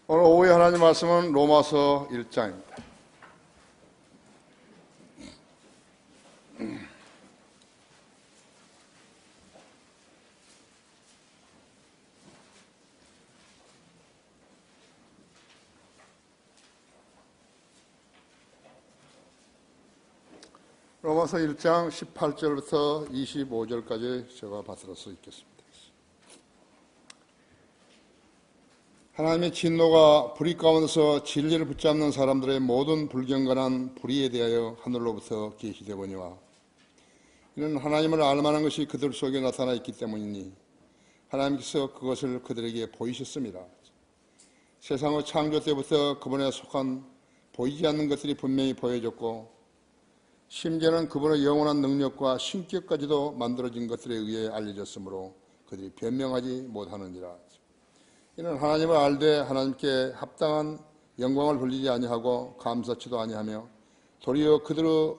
오늘 오후에 하나님 말씀은 로마서 1장입니다. 로마서 1장 18절부터 25절까지 제가 받들어서 읽겠습니다. 하나님의 진노가 불의 가운데서 진리를 붙잡는 사람들의 모든 불경건한 불의에 대하여 하늘로부터 계시되거니와 이는 하나님을 알만한 것이 그들 속에 나타나 있기 때문이니 하나님께서 그것을 그들에게 보이셨습니다. 세상의 창조 때부터 그분에 속한 보이지 않는 것들이 분명히 보여졌고 심지어는 그분의 영원한 능력과 신격까지도 만들어진 것들에 의해 알려졌으므로 그들이 변명하지 못하느니라. 이는 하나님을 알되 하나님께 합당한 영광을 돌리지 아니하고 감사치도 아니하며 도리어 그들의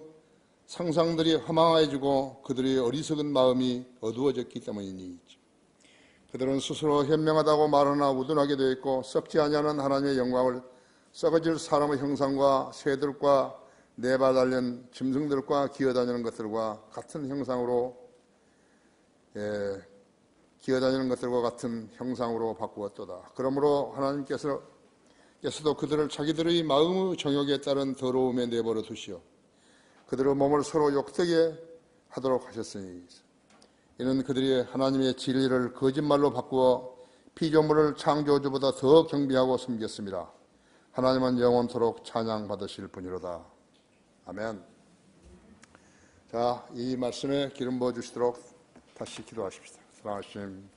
상상들이 허망해지고 그들의 어리석은 마음이 어두워졌기 때문이니 그들은 스스로 현명하다고 말하나 우둔하게 되어 있고 썩지 아니하는 하나님의 영광을 썩어질 사람의 형상과 새들과 네 발 달린 짐승들과 기어다니는 것들과 같은 형상으로 바꾸었도다. 그러므로 하나님께서도 그들을 자기들의 마음의 정욕에 따른 더러움에 내버려 두시어 그들의 몸을 서로 욕되게 하도록 하셨으니 이는 그들이 하나님의 진리를 거짓말로 바꾸어 피조물을 창조주보다 더 경배하고 섬겼습니다. 하나님은 영원토록 찬양받으실 분이로다. 아멘. 자, 이 말씀에 기름 부어주시도록 다시 기도하십시다. 사랑하신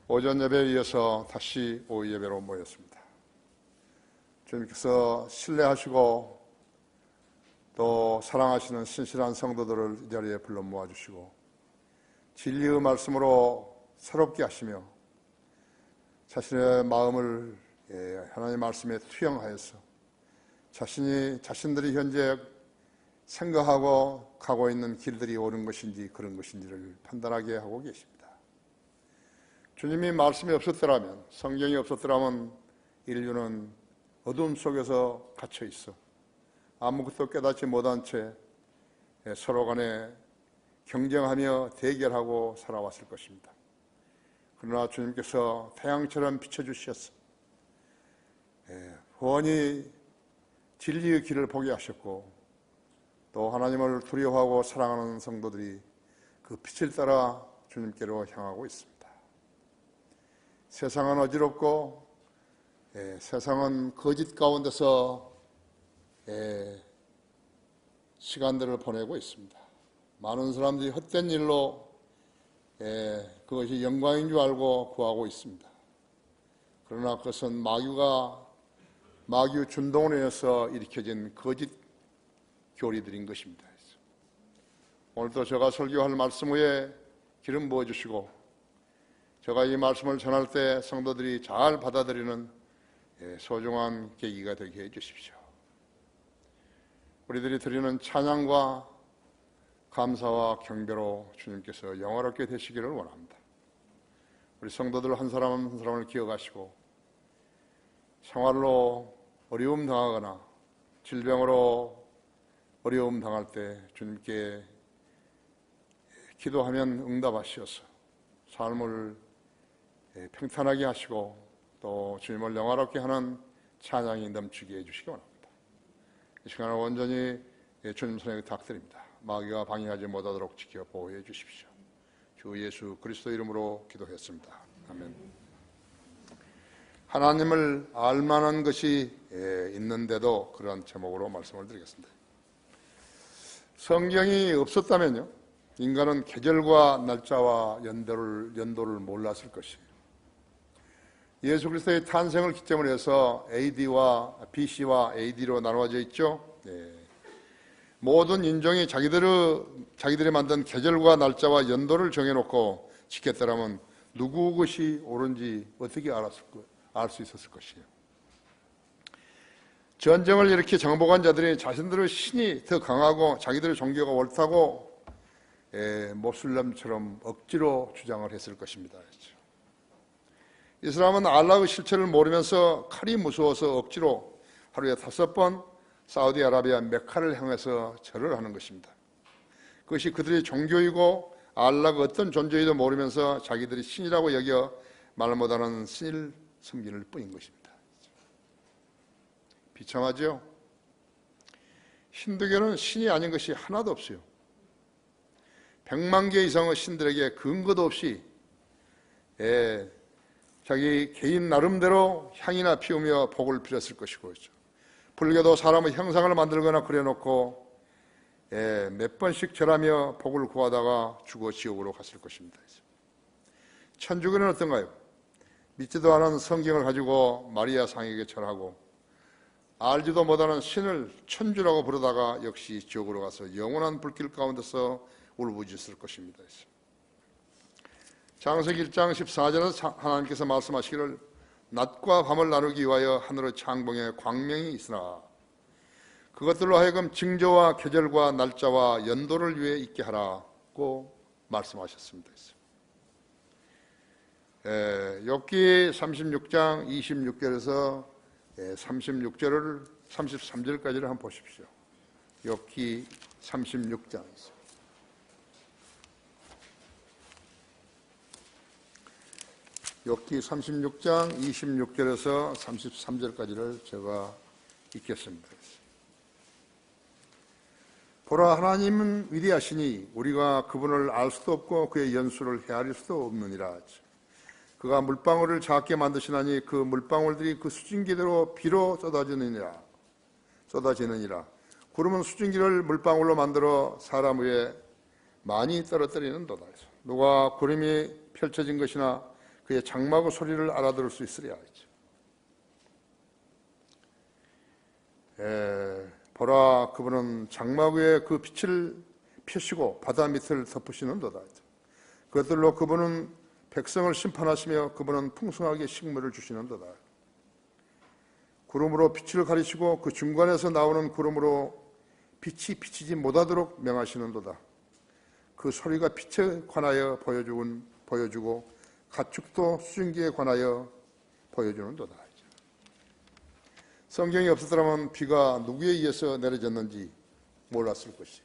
오전 예배에 이어서 다시 오후 예배로 모였습니다. 주님께서 신뢰하시고 또 사랑하시는 신실한 성도들을 이 자리에 불러 모아주시고 진리의 말씀으로 새롭게 하시며 자신의 마음을 하나님의 말씀에 투영하여서 자신들이 현재 생각하고 가고 있는 길들이 옳은 것인지 그런 것인지를 판단하게 하고 계십니다. 주님이 말씀이 없었더라면, 성경이 없었더라면 인류는 어두움 속에서 갇혀 있어 아무것도 깨닫지 못한 채 서로 간에 경쟁하며 대결하고 살아왔을 것입니다. 그러나 주님께서 태양처럼 비춰주셔서 훤히 진리의 길을 보게 하셨고 또 하나님을 두려워하고 사랑하는 성도들이 그 빛을 따라 주님께로 향하고 있습니다. 세상은 어지럽고 세상은 거짓 가운데서 시간들을 보내고 있습니다. 많은 사람들이 헛된 일로 그것이 영광인 줄 알고 구하고 있습니다. 그러나 그것은 마귀의 준동으로 인해서 일으켜진 거짓 교리들인 것입니다. 오늘도 제가 설교할 말씀 위에 기름 부어주시고 제가 이 말씀을 전할 때 성도들이 잘 받아들이는 소중한 계기가 되게 해주십시오. 우리들이 드리는 찬양과 감사와 경배로 주님께서 영화롭게 되시기를 원합니다. 우리 성도들 한 사람 한 사람을 기억하시고 생활로 어려움 당하거나 질병으로 어려움 당할 때 주님께 기도하면 응답하시어서 삶을 평탄하게 하시고 또 주님을 영화롭게 하는 찬양이 넘치게 해주시기 원합니다. 이 시간을 온전히 주님 손에 부탁드립니다. 마귀가 방해하지 못하도록 지켜 보호해 주십시오. 주 예수 그리스도 이름으로 기도했습니다. 아멘. 하나님을 알만한 것이 있는데도 그런 제목으로 말씀을 드리겠습니다. 성경이 없었다면요, 인간은 계절과 날짜와 연도를 몰랐을 것이에요. 예수 그리스도의 탄생을 기점으로 해서 AD와 BC와 AD로 나누어져 있죠. 모든 인종이 자기들이 만든 계절과 날짜와 연도를 정해놓고 지켰더라면 누구 것이 옳은지 어떻게 알 수 있었을 것이에요. 전쟁을 일으켜 정복한 자들이 자신들의 신이 더 강하고 자기들의 종교가 옳다고 모슬렘처럼 억지로 주장을 했을 것입니다. 이 사람은 알라의 실체를 모르면서 칼이 무서워서 억지로 하루에 5번 사우디아라비아 메카를 향해서 절을 하는 것입니다. 그것이 그들의 종교이고 알라가 어떤 존재인지도 모르면서 자기들이 신이라고 여겨 말 못하는 신을 섬기는 뿐인 것입니다. 비참하죠? 힌두교는 신이 아닌 것이 하나도 없어요. 100만 개 이상의 신들에게 근거도 없이 자기 개인 나름대로 향이나 피우며 복을 빌었을 것이고, 불교도 사람의 형상을 만들거나 그려놓고 몇 번씩 절하며 복을 구하다가 죽어 지옥으로 갔을 것입니다. 천주교는 어떤가요? 믿지도 않은 성경을 가지고 마리아 상에게 절하고 알지도 못하는 신을 천주라고 부르다가 역시 지옥으로 가서 영원한 불길 가운데서 울부짖을 것입니다. 창세기 1장 14절에서 하나님께서 말씀하시기를 낮과 밤을 나누기 위하여 하늘의 창봉에 광명이 있으나 그것들로 하여금 징조와 계절과 날짜와 연도를 위해 있게 하라고 말씀하셨습니다. 욥기 36장 26절에서 36절을 33절까지를 한번 보십시오. 욥기 36장에서 욥기 36장 26절에서 33절까지를 제가 읽겠습니다. 보라, 하나님은 위대하시니 우리가 그분을 알 수도 없고 그의 연수를 헤아릴 수도 없느니라. 그가 물방울을 작게 만드시나니 그 물방울들이 그 수증기대로 비로 쏟아지느니라. 구름은 수증기를 물방울로 만들어 사람 위에 많이 떨어뜨리는도다. 누가 구름이 펼쳐진 것이나 그의 장막의 소리를 알아들을 수 있으랴. 보라, 그분은 장막 위에 그 빛을 펴시고 바다 밑을 덮으시는도다. 그것들로 그분은 백성을 심판하시며 그분은 풍성하게 식물을 주시는도다. 구름으로 빛을 가리시고 그 중간에서 나오는 구름으로 빛이 비치지 못하도록 명하시는도다. 그 소리가 빛에 관하여 보여주고 가축도 수증기에 관하여 보여주는도다. 성경이 없었더라면 비가 누구에 의해서 내려졌는지 몰랐을 것이죠.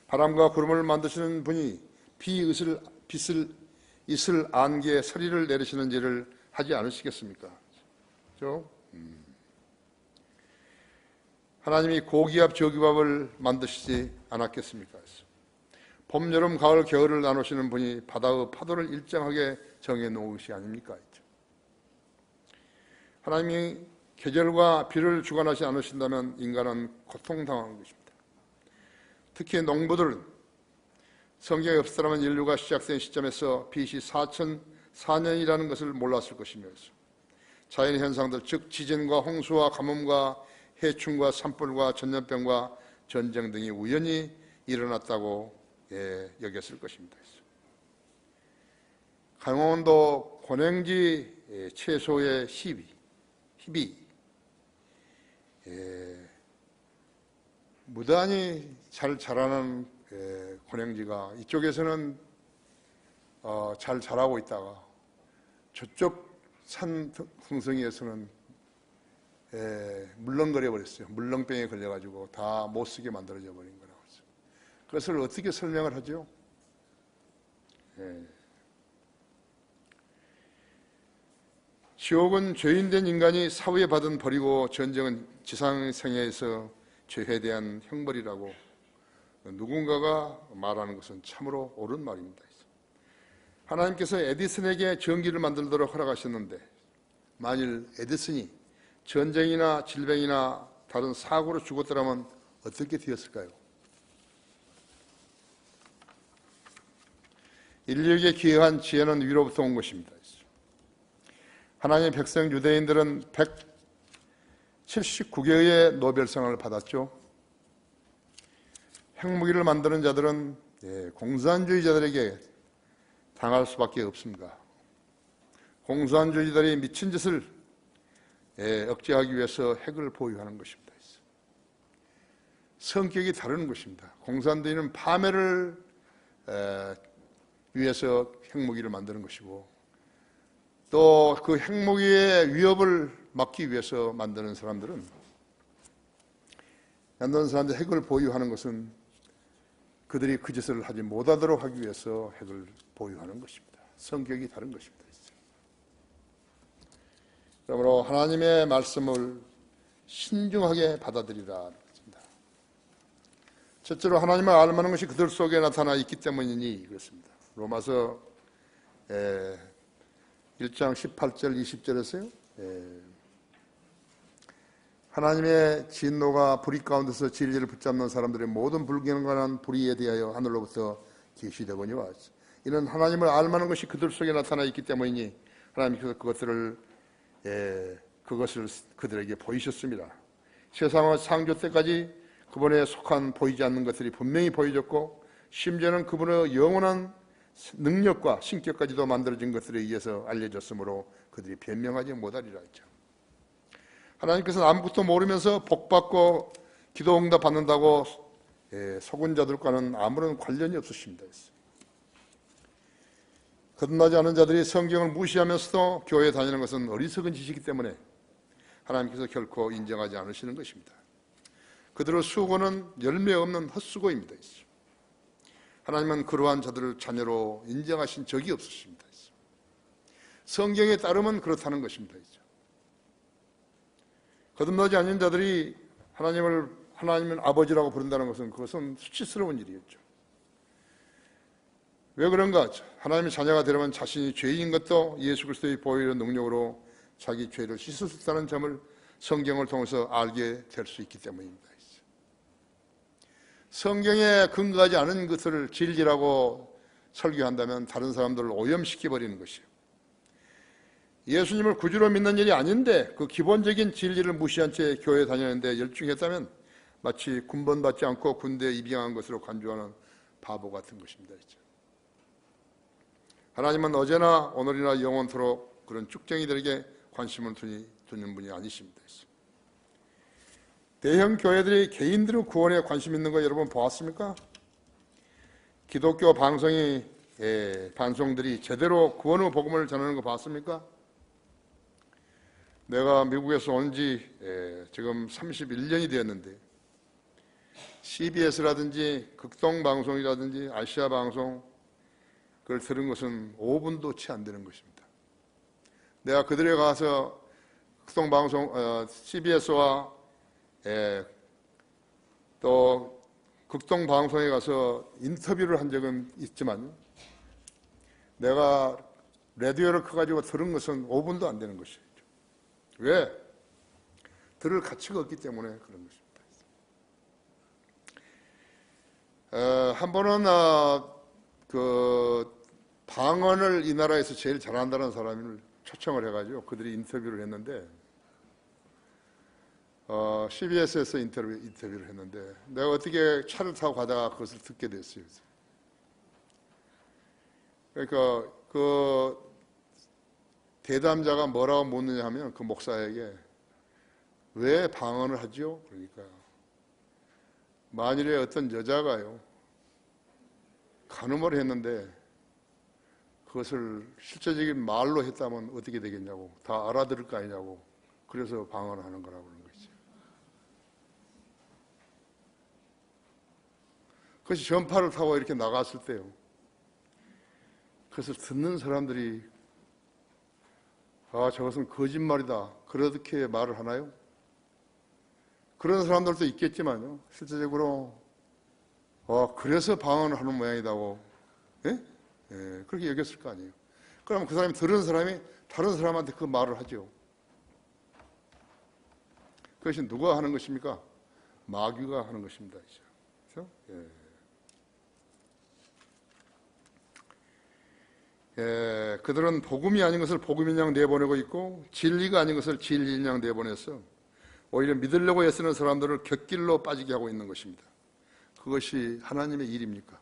바람과 구름을 만드시는 분이 이슬 안개에 서리를 내리시는지를 하지 않으시겠습니까? 그렇죠? 하나님이 고기압 저기압을 만드시지 않았겠습니까? 봄, 여름, 가을, 겨울을 나누시는 분이 바다의 파도를 일정하게 정해 놓은 것이 아닙니까? 하나님이 계절과 비를 주관하지 않으신다면 인간은 고통당하는 것입니다. 특히 농부들은 성경이 없었다면 인류가 시작된 시점에서 BC 4004년이라는 것을 몰랐을 것이면서 자연 현상들, 즉 지진과 홍수와 가뭄과 해충과 산불과 전염병과 전쟁 등이 우연히 일어났다고 여겼을 것입니다. 강원도 고냉지 채소의 희비 무단히 잘 자라는 고냉지가 이쪽에서는 잘 자라고 있다가 저쪽 산 흥성이에서는 물렁거려 버렸어요. 물렁병에 걸려가지고 다 못쓰게 만들어져 버린 거라고 했어요. 그것을 어떻게 설명을 하죠? 지옥은 죄인된 인간이 사후에 받은 벌이고 전쟁은 지상생애에서 죄에 대한 형벌이라고 누군가가 말하는 것은 참으로 옳은 말입니다. 하나님께서 에디슨에게 전기를 만들도록 허락하셨는데 만일 에디슨이 전쟁이나 질병이나 다른 사고로 죽었더라면 어떻게 되었을까요? 인류에게 기여한 지혜는 위로부터 온 것입니다. 하나님의 백성 유대인들은 179개의 노벨상을 받았죠. 핵무기를 만드는 자들은 공산주의자들에게 당할 수밖에 없습니다. 공산주의자들이 미친 짓을 억제하기 위해서 핵을 보유하는 것입니다. 성격이 다른 것입니다. 공산주의는 파멸을 위해서 핵무기를 만드는 것이고 또 그 핵무기의 위협을 막기 위해서 만드는 사람들은, 핵을 보유하는 것은 그들이 그 짓을 하지 못하도록 하기 위해서 핵을 보유하는 것입니다. 성격이 다른 것입니다. 그러므로 하나님의 말씀을 신중하게 받아들이라. 첫째로 하나님을 알만한 것이 그들 속에 나타나 있기 때문이니 그렇습니다. 로마서 1장 18절 20절에서요. 하나님의 진노가 불의 가운데서 진리를 붙잡는 사람들의 모든 불경건한 불의에 대하여 하늘로부터 계시되거니와, 이는 하나님을 알만한 것이 그들 속에 나타나 있기 때문이니 하나님께서 그것을 그들에게 보이셨습니다. 세상의 창조 때까지 그분에 속한 보이지 않는 것들이 분명히 보여졌고, 심지어는 그분의 영원한 능력과 신격까지도 만들어진 것들에 의해서 알려졌으므로 그들이 변명하지 못하리라 했죠. 하나님께서는 아무것도 모르면서 복받고 기도 응답 받는다고 속은 자들과는 아무런 관련이 없으십니다. 거듭나지 않은 자들이 성경을 무시하면서도 교회에 다니는 것은 어리석은 짓이기 때문에 하나님께서 결코 인정하지 않으시는 것입니다. 그들의 수고는 열매 없는 헛수고입니다. 하나님은 그러한 자들을 자녀로 인정하신 적이 없으십니다. 성경에 따르면 그렇다는 것입니다. 거듭나지 않은 자들이 하나님을 아버지라고 부른다는 것은 그것은 수치스러운 일이었죠. 왜 그런가? 하나님의 자녀가 되려면 자신이 죄인 것도 예수 그리스도의 보혈의 능력으로 자기 죄를 씻을 수 있다는 점을 성경을 통해서 알게 될 수 있기 때문입니다. 성경에 근거하지 않은 것을 진리라고 설교한다면 다른 사람들을 오염시켜버리는 것이에요. 예수님을 구주로 믿는 일이 아닌데 그 기본적인 진리를 무시한 채 교회에 다녔는데 열중했다면 마치 군번받지 않고 군대에 입영한 것으로 간주하는 바보 같은 것입니다. 하나님은 어제나 오늘이나 영원토록 그런 쭉정이들에게 관심을 두는 분이 아니십니다. 대형 교회들이 개인들의 구원에 관심 있는 거 여러분 보았습니까? 기독교 방송들이 제대로 구원의 복음을 전하는 거 봤습니까? 내가 미국에서 온 지 지금 31년이 되었는데 CBS라든지 극동방송이라든지 아시아방송 그걸 들은 것은 5분도 채 안 되는 것입니다. 내가 그들에 가서 극동방송 CBS와 또 극동방송에 가서 인터뷰를 한 적은 있지만 내가 라디오를 커가지고 들은 것은 5분도 안 되는 것이죠. 왜? 들을 가치가 없기 때문에 그런 것입니다. 한 번은 그 방언을 이 나라에서 제일 잘한다는 사람을 초청을 해가지고 그들이 인터뷰를 했는데 CBS에서 인터뷰를 했는데 내가 어떻게 차를 타고 가다가 그것을 듣게 됐어요. 그러니까 그 대담자가 뭐라고 묻느냐 하면 그 목사에게 왜 방언을 하죠? 그러니까 만일에 어떤 여자가요 간음을 했는데 그것을 실제적인 말로 했다면 어떻게 되겠냐고, 다 알아들을 거 아니냐고, 그래서 방언을 하는 거라고 그러는 거죠. 그것이 전파를 타고 이렇게 나갔을 때요, 그것을 듣는 사람들이 저것은 거짓말이다, 그렇게 말을 하나요? 그런 사람들도 있겠지만요, 실제적으로 그래서 방언을 하는 모양이다고 그렇게 여겼을 거 아니에요. 그러면 그 사람이 들은 사람이 다른 사람한테 그 말을 하죠. 그것이 누가 하는 것입니까? 마귀가 하는 것입니다. 그렇죠? 그들은 복음이 아닌 것을 복음인 양 내보내고 있고 진리가 아닌 것을 진리인 양 내보내서 오히려 믿으려고 애쓰는 사람들을 곁길로 빠지게 하고 있는 것입니다. 그것이 하나님의 일입니까?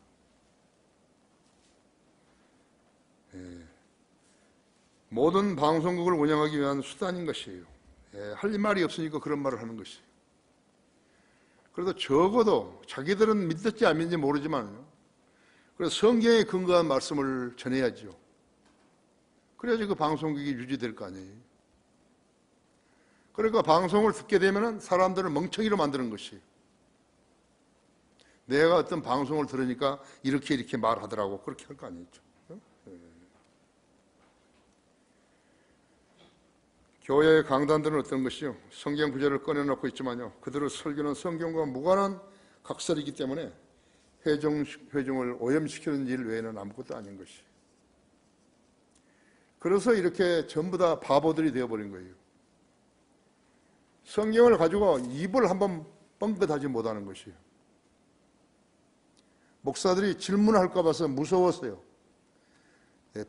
모든 방송국을 운영하기 위한 수단인 것이에요. 할 말이 없으니까 그런 말을 하는 것이에요. 그래도 적어도 자기들은 믿을지 안 믿는지 모르지만 그래서 성경에 근거한 말씀을 전해야죠. 그래야지 그 방송국이 유지될 거 아니에요. 그러니까 방송을 듣게 되면 사람들을 멍청이로 만드는 것이에요. 내가 어떤 방송을 들으니까 이렇게 말하더라고. 그렇게 할 거 아니죠. 교회의 강단들은 어떤 것이요? 성경 구절을 꺼내놓고 있지만요, 그들의 설교는 성경과 무관한 각설이기 때문에 회중을 오염시키는 일 외에는 아무것도 아닌 것이에요. 그래서 이렇게 전부 다 바보들이 되어버린 거예요. 성경을 가지고 입을 한번 뻥긋하지 못하는 것이에요. 목사들이 질문할까 봐서 무서웠어요.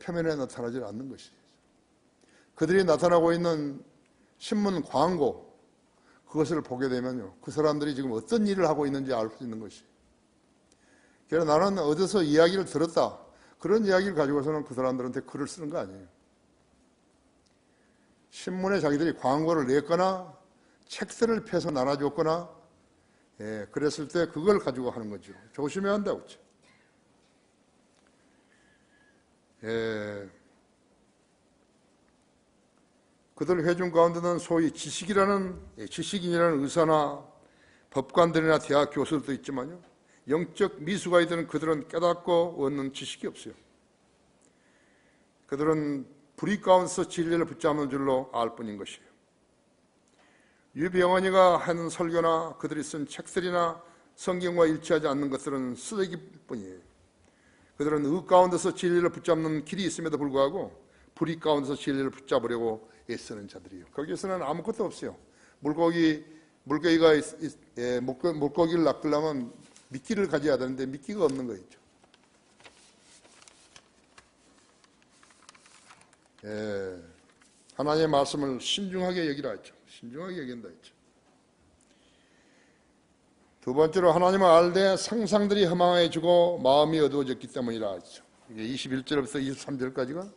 표면에 나타나지 않는 것이에요. 그들이 나타나고 있는 신문 광고, 그것을 보게 되면요, 그 사람들이 지금 어떤 일을 하고 있는지 알 수 있는 것이에요. 그래서 나는 어디서 이야기를 들었다, 그런 이야기를 가지고서는 그 사람들한테 글을 쓰는 거 아니에요. 신문에 자기들이 광고를 냈거나 책들을 펴서 나눠줬거나, 그랬을 때 그걸 가지고 하는 거죠. 조심해야 한다고 했죠. 그들 회중 가운데는 소위 지식인이라는 의사나 법관들이나 대학 교수들도 있지만요, 영적 미숙아이 되는 그들은 깨닫고 얻는 지식이 없어요. 그들은 불의 가운데서 진리를 붙잡는 줄로 알 뿐인 것이에요. 유병원이가 하는 설교나 그들이 쓴 책들이나 성경과 일치하지 않는 것들은 쓰레기뿐이에요. 그들은 의 가운데서 진리를 붙잡는 길이 있음에도 불구하고 불의 가운데서 진리를 붙잡으려고 애쓰는 자들이에요. 거기에서는 아무것도 없어요. 물고기를 낚으려면 미끼를 가져야 되는데 미끼가 없는 거죠. 하나님의 말씀을 신중하게 여기라 했죠. 신중하게 여긴다 했죠. 두 번째로 하나님을 알되 상상들이 허망해지고 마음이 어두워졌기 때문이라 했죠. 이게 21절부터 23절까지가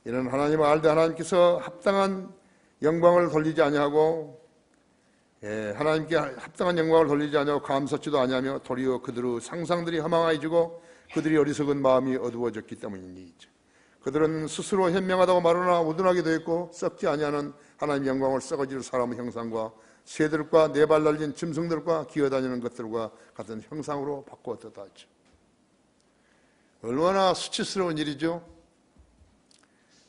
이는 하나님을 알되 하나님께서 합당한 영광을 돌리지 아니하고 하나님께 합당한 영광을 돌리지 아니하고 감사치도 아니하며 도리어 그들의 상상들이 허망해지고 그들이 어리석은 마음이 어두워졌기 때문이니 그들은 스스로 현명하다고 말하나 우둔하게 되었고 썩지 아니하는 하나님의 영광을 썩어질 사람의 형상과 새들과 네 발 달린 짐승들과 기어다니는 것들과 같은 형상으로 바꾸었다 했죠. 얼마나 수치스러운 일이죠.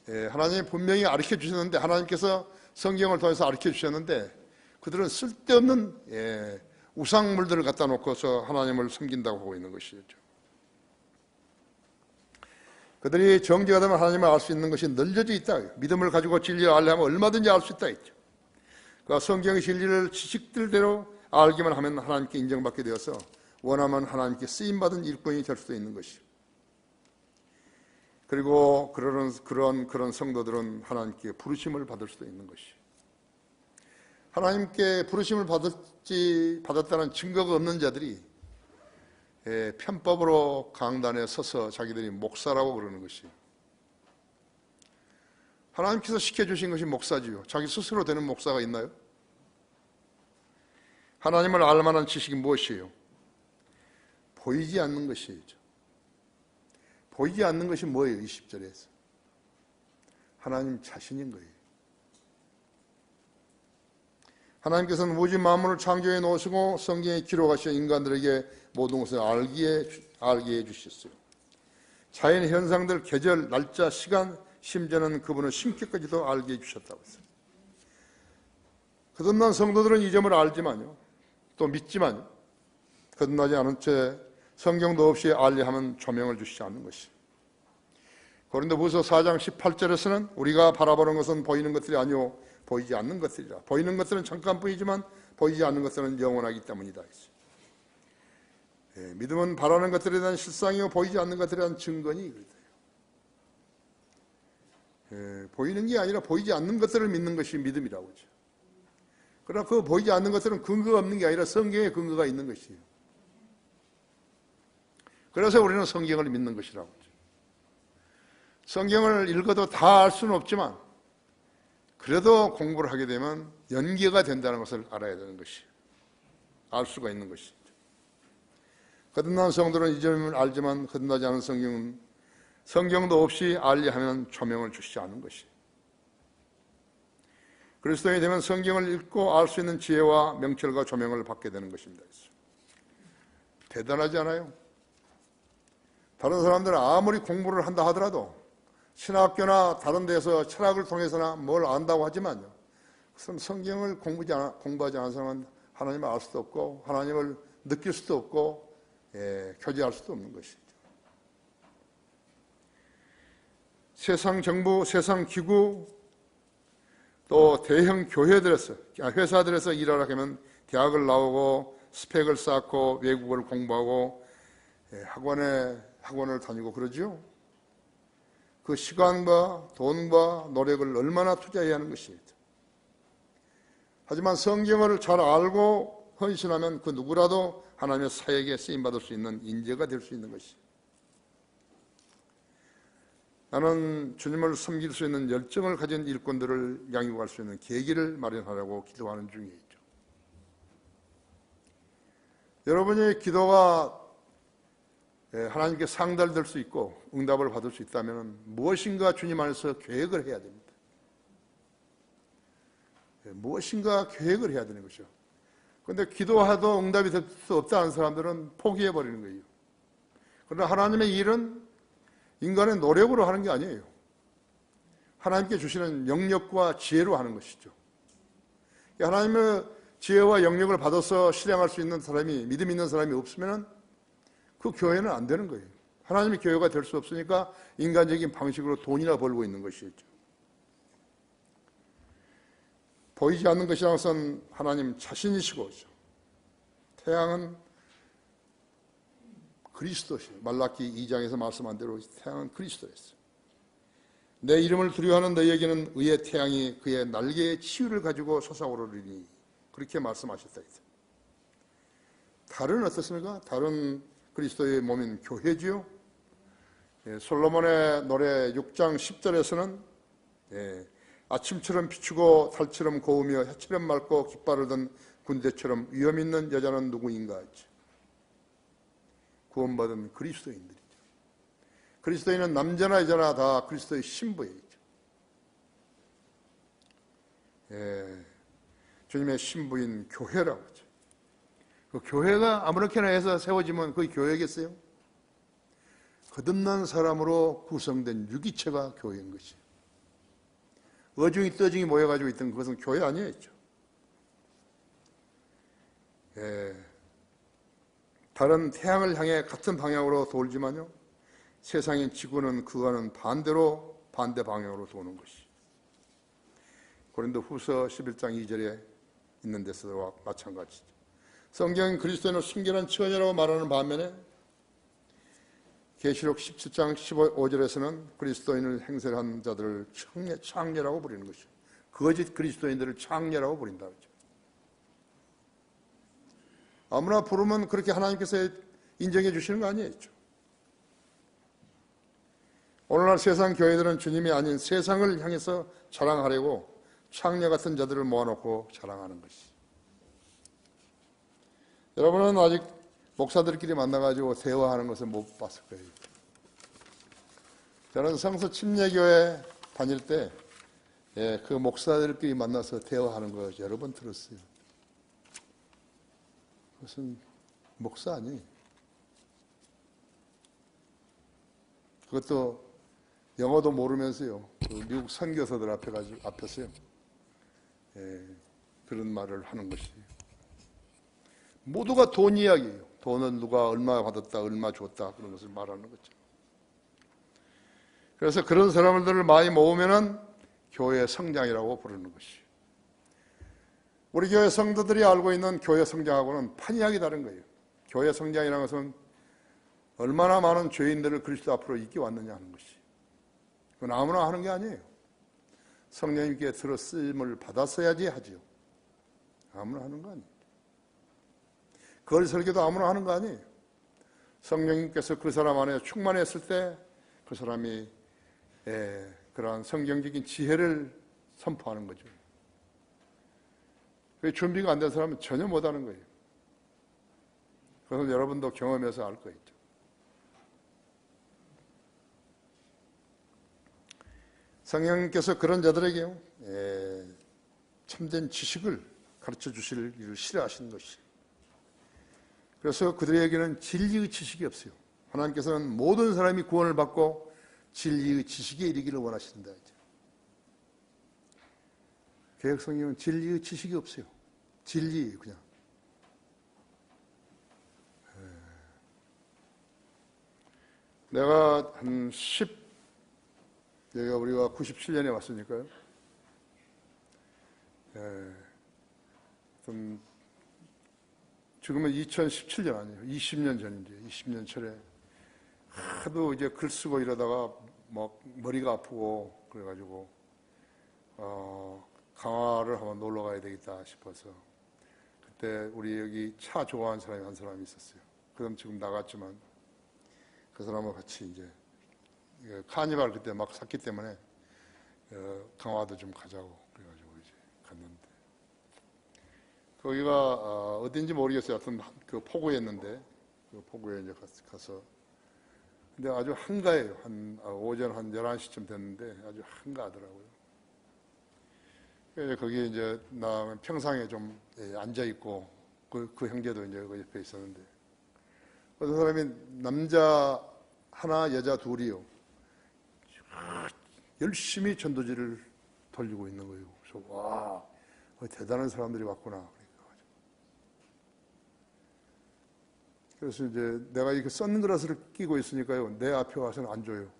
하나님이 분명히 가르쳐 주셨는데, 하나님께서 성경을 통해서 가르쳐 주셨는데 그들은 쓸데없는 우상물들을 갖다 놓고서 하나님을 섬긴다고 하고 있는 것이죠. 그들이 정죄가 되면 하나님을 알 수 있는 것이 널려져 있다. 믿음을 가지고 진리를 알려면 얼마든지 알 수 있다 했죠. 그러니까 성경의 진리를 지식들대로 알기만 하면 하나님께 인정받게 되어서 원하면 하나님께 쓰임받은 일꾼이 될 수도 있는 것이죠. 그리고 그런 성도들은 하나님께 부르심을 받을 수도 있는 것이죠. 하나님께 부르심을 받았다는 증거가 없는 자들이 편법으로 강단에 서서 자기들이 목사라고 그러는 것이에요. 하나님께서 시켜주신 것이 목사지요. 자기 스스로 되는 목사가 있나요? 하나님을 알 만한 지식이 무엇이에요? 보이지 않는 것이죠. 보이지 않는 것이 뭐예요? 20절에서 하나님 자신인 거예요. 하나님께서는 우주 만물을 창조해 놓으시고 성경에 기록하셔 인간들에게 모든 것을 알게 해주셨어요. 자연 현상들, 계절, 날짜, 시간, 심지어는 그분의 심기까지도 알게 해주셨다고 했어요. 거듭난 성도들은 이 점을 알지만요, 또 믿지만요, 거듭나지 않은 채 성경도 없이 알리하면 조명을 주시지 않는 것이에요. 고린도후서 4장 18절에서는 우리가 바라보는 것은 보이는 것들이 아니오 보이지 않는 것들이라. 보이는 것들은 잠깐뿐이지만 보이지 않는 것들은 영원하기 때문이다. 믿음은 바라는 것들에 대한 실상이요 보이지 않는 것들에 대한 증거니 그렇다. 보이는 게 아니라 보이지 않는 것들을 믿는 것이 믿음이라고 하죠. 그러나 그 보이지 않는 것들은 근거가 없는 게 아니라 성경에 근거가 있는 것이에요. 그래서 우리는 성경을 믿는 것이라고 하죠. 성경을 읽어도 다 알 수는 없지만 그래도 공부를 하게 되면 연계가 된다는 것을 알아야 되는 것이에요. 알 수가 있는 것이죠. 거듭난 성도는 이 점을 알지만 거듭나지 않은 성경은 성경도 없이 알리하면 조명을 주시지 않은 것이. 그리스도인이 되면 성경을 읽고 알 수 있는 지혜와 명철과 조명을 받게 되는 것입니다. 대단하지 않아요? 다른 사람들은 아무리 공부를 한다 하더라도 신학교나 다른 데서 철학을 통해서나 뭘 안다고 하지만요, 성경을 공부하지 않은 사람은 하나님을 알 수도 없고 하나님을 느낄 수도 없고 교제할 수도 없는 것이죠. 세상 정부, 세상 기구, 또 대형 교회들에서, 회사들에서 일하라 하면 대학을 나오고 스펙을 쌓고 외국어를 공부하고 학원을 다니고 그러죠. 그 시간과 돈과 노력을 얼마나 투자해야 하는 것입니다. 하지만 성경을 잘 알고 헌신하면 그 누구라도 하나님의 사역에 쓰임받을 수 있는 인재가 될 수 있는 것이죠. 나는 주님을 섬길 수 있는 열정을 가진 일꾼들을 양육할 수 있는 계기를 마련하려고 기도하는 중에 있죠. 여러분의 기도가 하나님께 상달될 수 있고 응답을 받을 수 있다면 무엇인가 주님 안에서 계획을 해야 됩니다. 무엇인가 계획을 해야 되는 것이죠. 그런데 기도해도 응답이 될 수 없다는 사람들은 포기해버리는 거예요. 그러나 하나님의 일은 인간의 노력으로 하는 게 아니에요. 하나님께 주시는 영역과 지혜로 하는 것이죠. 하나님의 지혜와 영역을 받아서 실행할 수 있는 사람이, 믿음 있는 사람이 없으면 그 교회는 안 되는 거예요. 하나님의 교회가 될 수 없으니까 인간적인 방식으로 돈이나 벌고 있는 것이죠. 보이지 않는 것이라는 것은 하나님 자신이시고, 태양은 그리스도시요. 말라기 2장에서 말씀한 대로 태양은 그리스도였어요. 내 이름을 두려워하는 너희에게는 의의 태양이 그의 날개의 치유를 가지고 솟아오르리니, 그렇게 말씀하셨다. 달은 어떻습니까? 달은 그리스도의 몸인 교회지요. 솔로몬의 노래 6장 10절에서는 아침처럼 비추고 달처럼 고우며 해처럼 맑고 깃발을 든 군대처럼 위엄 있는 여자는 누구인가 했죠. 구원받은 그리스도인들이죠. 그리스도인은 남자나 여자나 다 그리스도의 신부이죠. 주님의 신부인 교회라고 하죠. 그 교회가 아무렇게나 해서 세워지면 그게 교회겠어요? 거듭난 사람으로 구성된 유기체가 교회인 것이에요. 어중이 떠중이 모여가지고 있던 그것은 교회 아니었죠. 다른 태양을 향해 같은 방향으로 돌지만요, 세상인 지구는 그와는 반대 방향으로 도는 것이. 고린도후서 11장 2절에 있는 데서와 마찬가지죠. 성경은 그리스도인을 순결한 처녀라고 말하는 반면에 계시록 17장 15절에서는 그리스도인을 행세한 자들을 창녀라고 부르는 것이죠. 거짓 그리스도인들을 창녀라고 부른다. 아무나 부르면 그렇게 하나님께서 인정해 주시는 거 아니에요. 오늘날 세상 교회들은 주님이 아닌 세상을 향해서 자랑하려고 창녀 같은 자들을 모아놓고 자랑하는 것이. 여러분은 아직 목사들끼리 만나가지고 대화하는 것을 못 봤을 거예요. 저는 성서 침례교회 다닐 때 그 목사들끼리 만나서 대화하는 거 여러 번 들었어요. 그것은 목사 아니에요. 그것도 영어도 모르면서요, 그 미국 선교사들 앞에서요, 그런 말을 하는 것이에요. 모두가 돈 이야기예요. 돈은 누가 얼마 받았다, 얼마 줬다, 그런 것을 말하는 거죠. 그래서 그런 사람들을 많이 모으면은 교회 성장이라고 부르는 것이에요. 우리 교회 성도들이 알고 있는 교회 성장하고는 판이하게 다른 거예요. 교회 성장이라는 것은 얼마나 많은 죄인들을 그리스도 앞으로 이끌어왔느냐 하는 것이. 그건 아무나 하는 게 아니에요. 성령님께 들어 쓰임을 받았어야지 하지요. 아무나 하는 거 아니에요. 거리 설교도 아무나 하는 거 아니에요. 성령님께서 그 사람 안에 충만했을 때 그 사람이 그러한 성경적인 지혜를 선포하는 거죠. 그 준비가 안 된 사람은 전혀 못하는 거예요. 그것은 여러분도 경험해서 알 거예요. 성령님께서 그런 자들에게요, 참된 지식을 가르쳐 주실 일을 싫어하시는 것이. 그래서 그들에게는 진리의 지식이 없어요. 하나님께서는 모든 사람이 구원을 받고 진리의 지식에 이르기를 원하신다. 개혁 성경은 진리의 지식이 없어요. 진리 그냥. 내가 여기가 우리가 97년에 왔으니까요. 지금은 2017년 아니에요. 20년 전인데, 20년 전에 하도 이제 글 쓰고 이러다가 막 머리가 아프고 그래가지고 강화를 한번 놀러 가야 되겠다 싶어서 그때 우리 여기 차 좋아하는 사람이 한 사람이 있었어요. 그럼 지금 나갔지만 그 사람하고 같이 이제 카니발 그때 막 샀기 때문에 강화도 좀 가자고 그래가지고 이제 갔는데 거기가 어딘지 모르겠어요. 하여튼 그 포구였는데 그 포구에 이제 가서 근데 아주 한가해요. 오전 한 11시쯤 됐는데 아주 한가하더라고요. 거기에 이제 나 평상에 좀 앉아있고 그 형제도 이제 그 옆에 있었는데 어떤 사람이 남자 하나 여자 둘이요. 열심히 전도지를 돌리고 있는 거예요. 그래서 와 대단한 사람들이 왔구나. 그래서 이제 내가 이렇게 선글라스를 끼고 있으니까요. 내 앞에 와서는 안 줘요.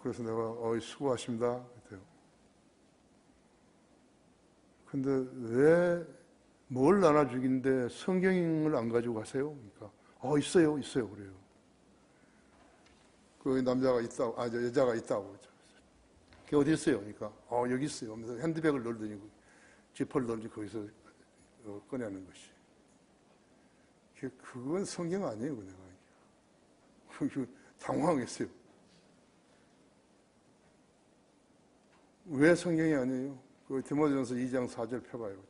그래서 내가 수고하십니다. 그랬대요. 근데 왜 뭘 나눠주긴데 성경을 안 가지고 가세요? 그러니까 있어요. 그래요. 그 남자가 있다고, 여자가 있다고. 그게 어디 있어요? 그러니까 여기 있어요. 하면서 핸드백을 넣더니 지퍼를 넣더니 거기서 꺼내는 것이. 그건 성경 아니에요, 내가. 당황했어요. 왜 성경이 아니에요? 그 디모데전서 2장 4절 펴봐요.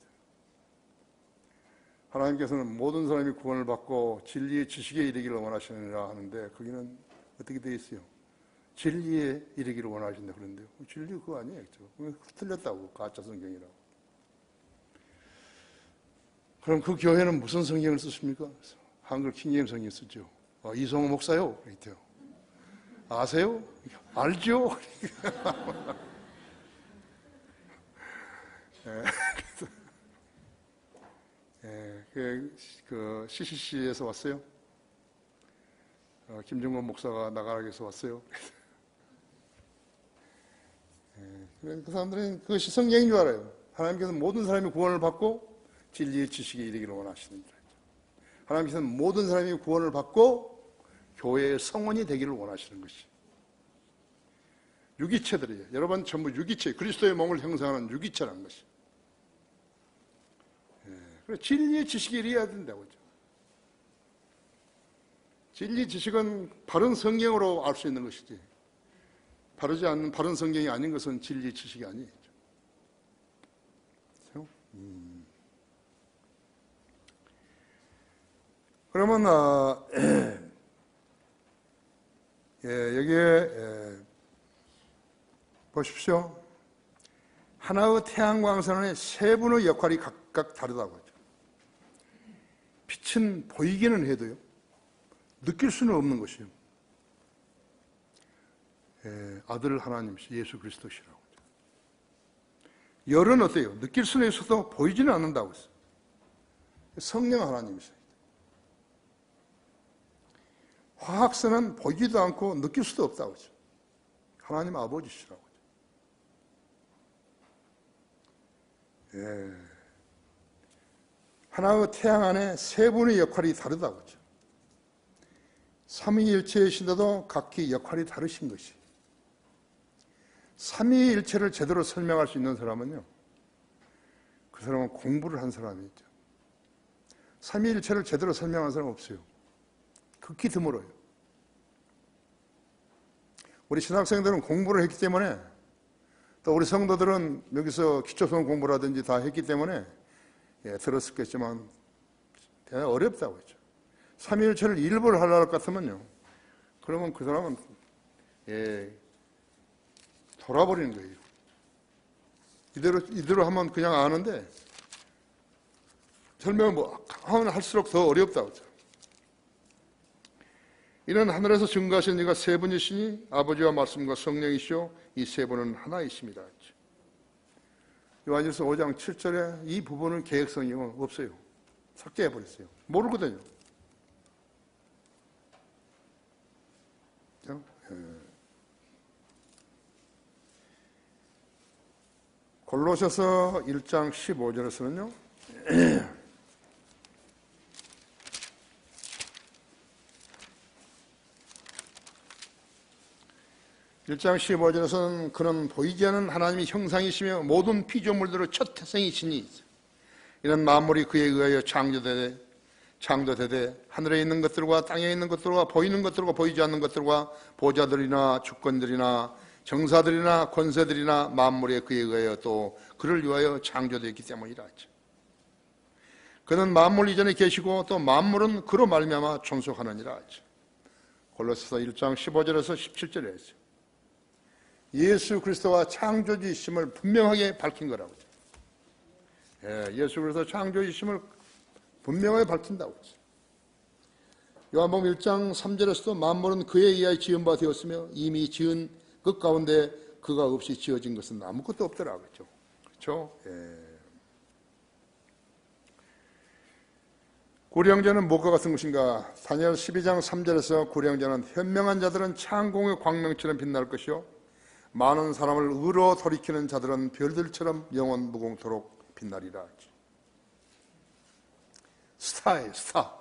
하나님께서는 모든 사람이 구원을 받고 진리의 지식에 이르기를 원하시느니라 하는데 거기는 어떻게 되어 있어요? 진리에 이르기를 원하신다 그런데요. 진리 그거 아니에요. 그거 틀렸다고. 가짜 성경이라고. 그럼 그 교회는 무슨 성경을 쓰십니까? 한글 킹제임 성경 쓰죠. 이성호 목사요? 그랬대요. 아세요? 알죠? 그 CCC에서 왔어요. 김정건 목사가 나가락에서 왔어요. 그 사람들은 그것이 성경인 줄 알아요. 하나님께서 모든 사람이 구원을 받고 진리의 지식에 이르기를 원하시는 줄 알죠. 하나님께서는 모든 사람이 구원을 받고 교회의 성원이 되기를 원하시는 것이. 유기체들이에요. 여러분 전부 유기체, 그리스도의 몸을 형성하는 유기체라는 것이. 그래서 진리의 지식이 이래야 된다고 하죠. 진리 지식은 바른 성경으로 알 수 있는 것이지. 바르지 않는 바른 성경이 아닌 것은 진리 지식이 아니에요. 그렇죠? 그러면 여기에 보십시오. 하나의 태양광선의 세 분의 역할이 각각 다르다고 하죠. 빛은 보이기는 해도요. 느낄 수는 없는 것이요. 아들 하나님이시 예수 그리스도시라고 하죠. 열은 어때요? 느낄 수는 있어도 보이지는 않는다고 했어요. 성령 하나님이세요. 화학선은 보이지도 않고 느낄 수도 없다고 하죠. 하나님 아버지시라고 하죠. 하나의 태양 안에 세 분의 역할이 다르다고 하죠. 삼위일체이신데도 각기 역할이 다르신 것이. 삼위일체를 제대로 설명할 수 있는 사람은요, 그 사람은 공부를 한 사람이죠. 삼위일체를 제대로 설명한 사람은 없어요. 극히 드물어요. 우리 신학생들은 공부를 했기 때문에, 또 우리 성도들은 여기서 기초성 공부라든지 다 했기 때문에 들었겠지만 대단히 어렵다고 했죠. 삼위일체를 일부러 하려고 같으면요, 그러면 그 사람은 돌아버리는 거예요. 이대로 하면 그냥 아는데 설명을 하면 할수록 더 어렵다고 하죠. 이는 하늘에서 증거하신 이가 세 분이시니 아버지와 말씀과 성령이시오 이 세 분은 하나이십니다. 요한일서 5장 7절에 이 부분은 개혁성경은 없어요. 삭제해버렸어요. 모르거든요. 골로새서 1장 15절에서는요. 1장 15절에서는 그는 보이지 않는 하나님의 형상이시며 모든 피조물들의 첫 태생이시니 이는 만물이 그에 의하여 창조되되 하늘에 있는 것들과 땅에 있는 것들과 보이는 것들과 보이지 않는 것들과 보좌들이나 주권들이나 정사들이나 권세들이나 만물에 그에 의하여 또 그를 위하여 창조되었기 때문이라 하죠. 그는 만물 이전에 계시고 또 만물은 그로 말미암아 존속하느니라 하죠. 골로새서 1장 15절에서 17절에 했어요. 예수 그리스도와 창조주이심을 분명하게 밝힌 거라고 하죠. 예수 그리스도 창조주이심을 분명하게 밝힌다고 하죠. 요한복음 1장 3절에서도 만물은 그에 의하여 지은 바 되었으며 이미 지은 것 가운데 그가 없이 지어진 것은 아무것도 없더라고 했죠. 그렇죠? 구령자는 무엇과 같은 것인가? 다니엘 12장 3절에서 구령자는 현명한 자들은 창공의 광명처럼 빛날 것이요 많은 사람을 의로 돌이키는 자들은 별들처럼 영원 무궁토록 빛나리라 하죠. 스타예요, 스타.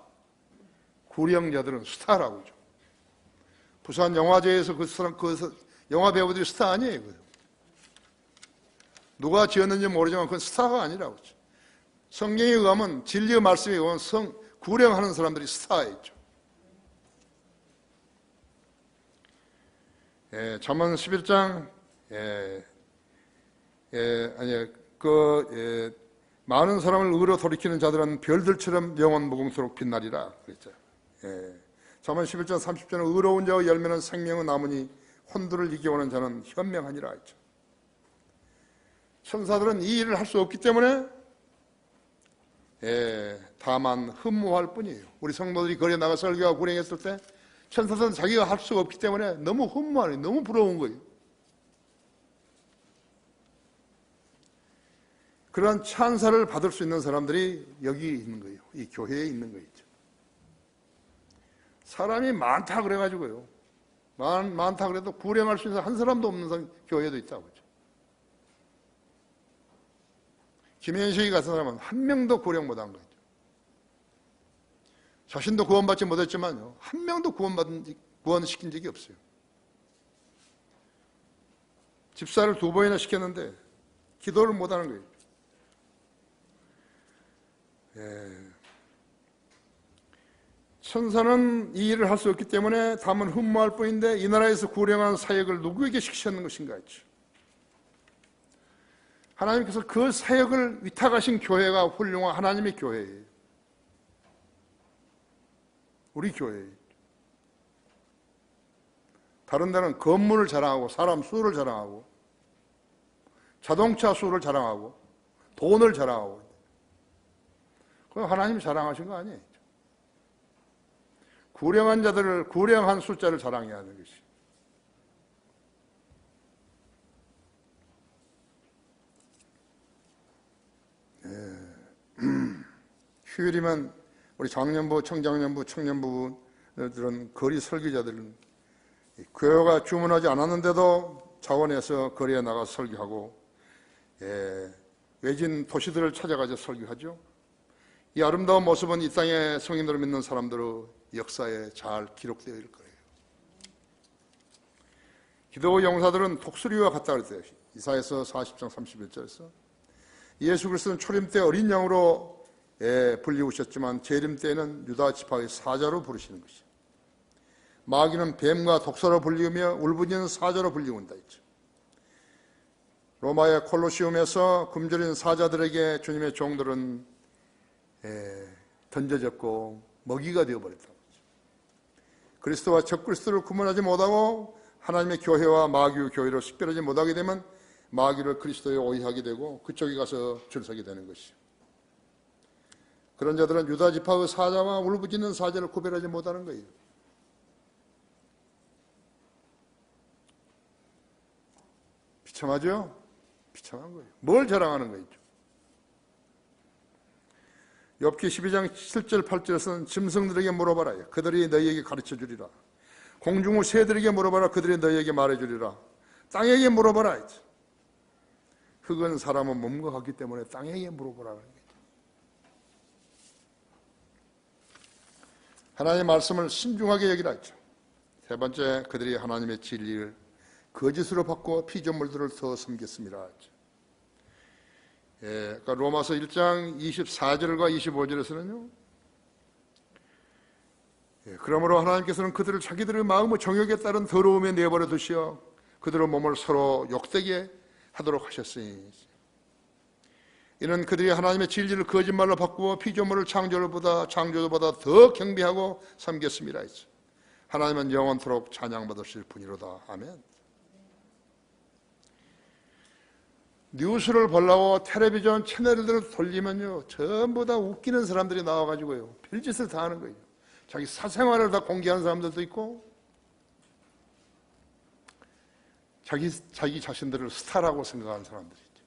구령자들은 스타라고 하죠. 부산 영화제에서 그 영화 배우들이 스타 아니에요. 누가 지었는지 모르지만 그건 스타가 아니라고 하죠. 성경에 의하면 진리의 말씀에 의하면 구령하는 사람들이 스타였죠. 잠언 11장 많은 사람을 의로 돌이키는 자들은 별들처럼 영원 무궁토록 빛나리라 그랬죠. 잠언 11장 30절은 의로운 자의 열매는 생명의 나무니 혼두를 이겨오는 자는 현명하니라 했죠. 천사들은 이 일을 할 수 없기 때문에 다만 흠모할 뿐이에요. 우리 성도들이 거리에 나가 설교하고 구령했을 때 천사들은 자기가 할 수가 없기 때문에 너무 흠모하는 거예요. 너무 부러운 거예요. 그런 찬사를 받을 수 있는 사람들이 여기 있는 거예요. 이 교회에 있는 거죠. 사람이 많다 그래가지고요. 많다 그래도 구령할 수 있는 한 사람도 없는 교회도 있다고 그러죠. 김현식이 같은 사람은 한 명도 구령 못한 거죠. 자신도 구원받지 못했지만요. 한 명도 구원시킨 적이 없어요. 집사를 2번이나 시켰는데 기도를 못하는 거예요. 천사는 이 일을 할 수 없기 때문에 다만 흠모할 뿐인데 이 나라에서 구령한 사역을 누구에게 시키셨는 것인가 했죠. 하나님께서 그 사역을 위탁하신 교회가 훌륭한 하나님의 교회예요. 우리 교회예요. 다른 데는 건물을 자랑하고 사람 수를 자랑하고 자동차 수를 자랑하고 돈을 자랑하고 그건 하나님이 자랑하신 거 아니에요. 구령한 자들을 구령한 숫자를 자랑해야 하는 것이. 휴일이면 우리 장년부, 청장년부, 청년부들은 거리 설교자들은 교회가 주문하지 않았는데도 자원해서 거리에 나가서 설교하고 외진 도시들을 찾아가서 설교하죠. 이 아름다운 모습은 이 땅의 성인들을 믿는 사람들의 역사에 잘 기록되어 있을 거예요. 기도 용사들은 독수리와 같다 그랬어요. 이사야서 40장 31절에서 예수 그리스도는 초림 때 어린 양으로 불리우셨지만 재림 때에는 유다 지파의 사자로 부르시는 것이죠. 마귀는 뱀과 독사로 불리우며 울부짖는 사자로 불리운다 했죠. 로마의 콜로시움에서 굶주린 사자들에게 주님의 종들은 던져졌고 먹이가 되어버렸다. 그리스도와 적그리스도를 구분하지 못하고 하나님의 교회와 마귀의 교회를 식별하지 못하게 되면 마귀를 그리스도에 오해하게 되고 그쪽에 가서 줄 서게 되는 것이죠. 그런 자들은 유다 지파의 사자와 울부짖는 사자를 구별하지 못하는 거예요. 비참하죠? 비참한 거예요. 뭘 자랑하는 거죠? 욥기 12장 7절 8절에서는 짐승들에게 물어봐라. 그들이 너희에게 가르쳐 주리라. 공중의 새들에게 물어봐라. 그들이 너희에게 말해주리라. 땅에게 물어봐라. 흙은 사람은 몸과 같기 때문에 땅에게 물어보라는 거죠. 하나님의 말씀을 신중하게 여기라 했죠. 세 번째, 그들이 하나님의 진리를 거짓으로 바꾸어 피조물들을 더 섬겼습니다 했죠. 그러니까 로마서 1장 24절과 25절에서는요. 그러므로 하나님께서는 그들을 자기들의 마음의 정욕에 따른 더러움에 내버려 두시어 그들의 몸을 서로 욕되게 하도록 하셨으니 이는 그들이 하나님의 진리를 거짓말로 바꾸어 피조물을 창조주보다 더 경배하고 섬겼습니다. 하나님은 영원토록 찬양받으실 분이로다. 아멘. 뉴스를 보려고 텔레비전 채널들을 돌리면요 전부 다 웃기는 사람들이 나와가지고요 별짓을 다 하는 거예요. 자기 사생활을 다 공개하는 사람들도 있고 자기 자신들을 스타라고 생각하는 사람들이 있죠.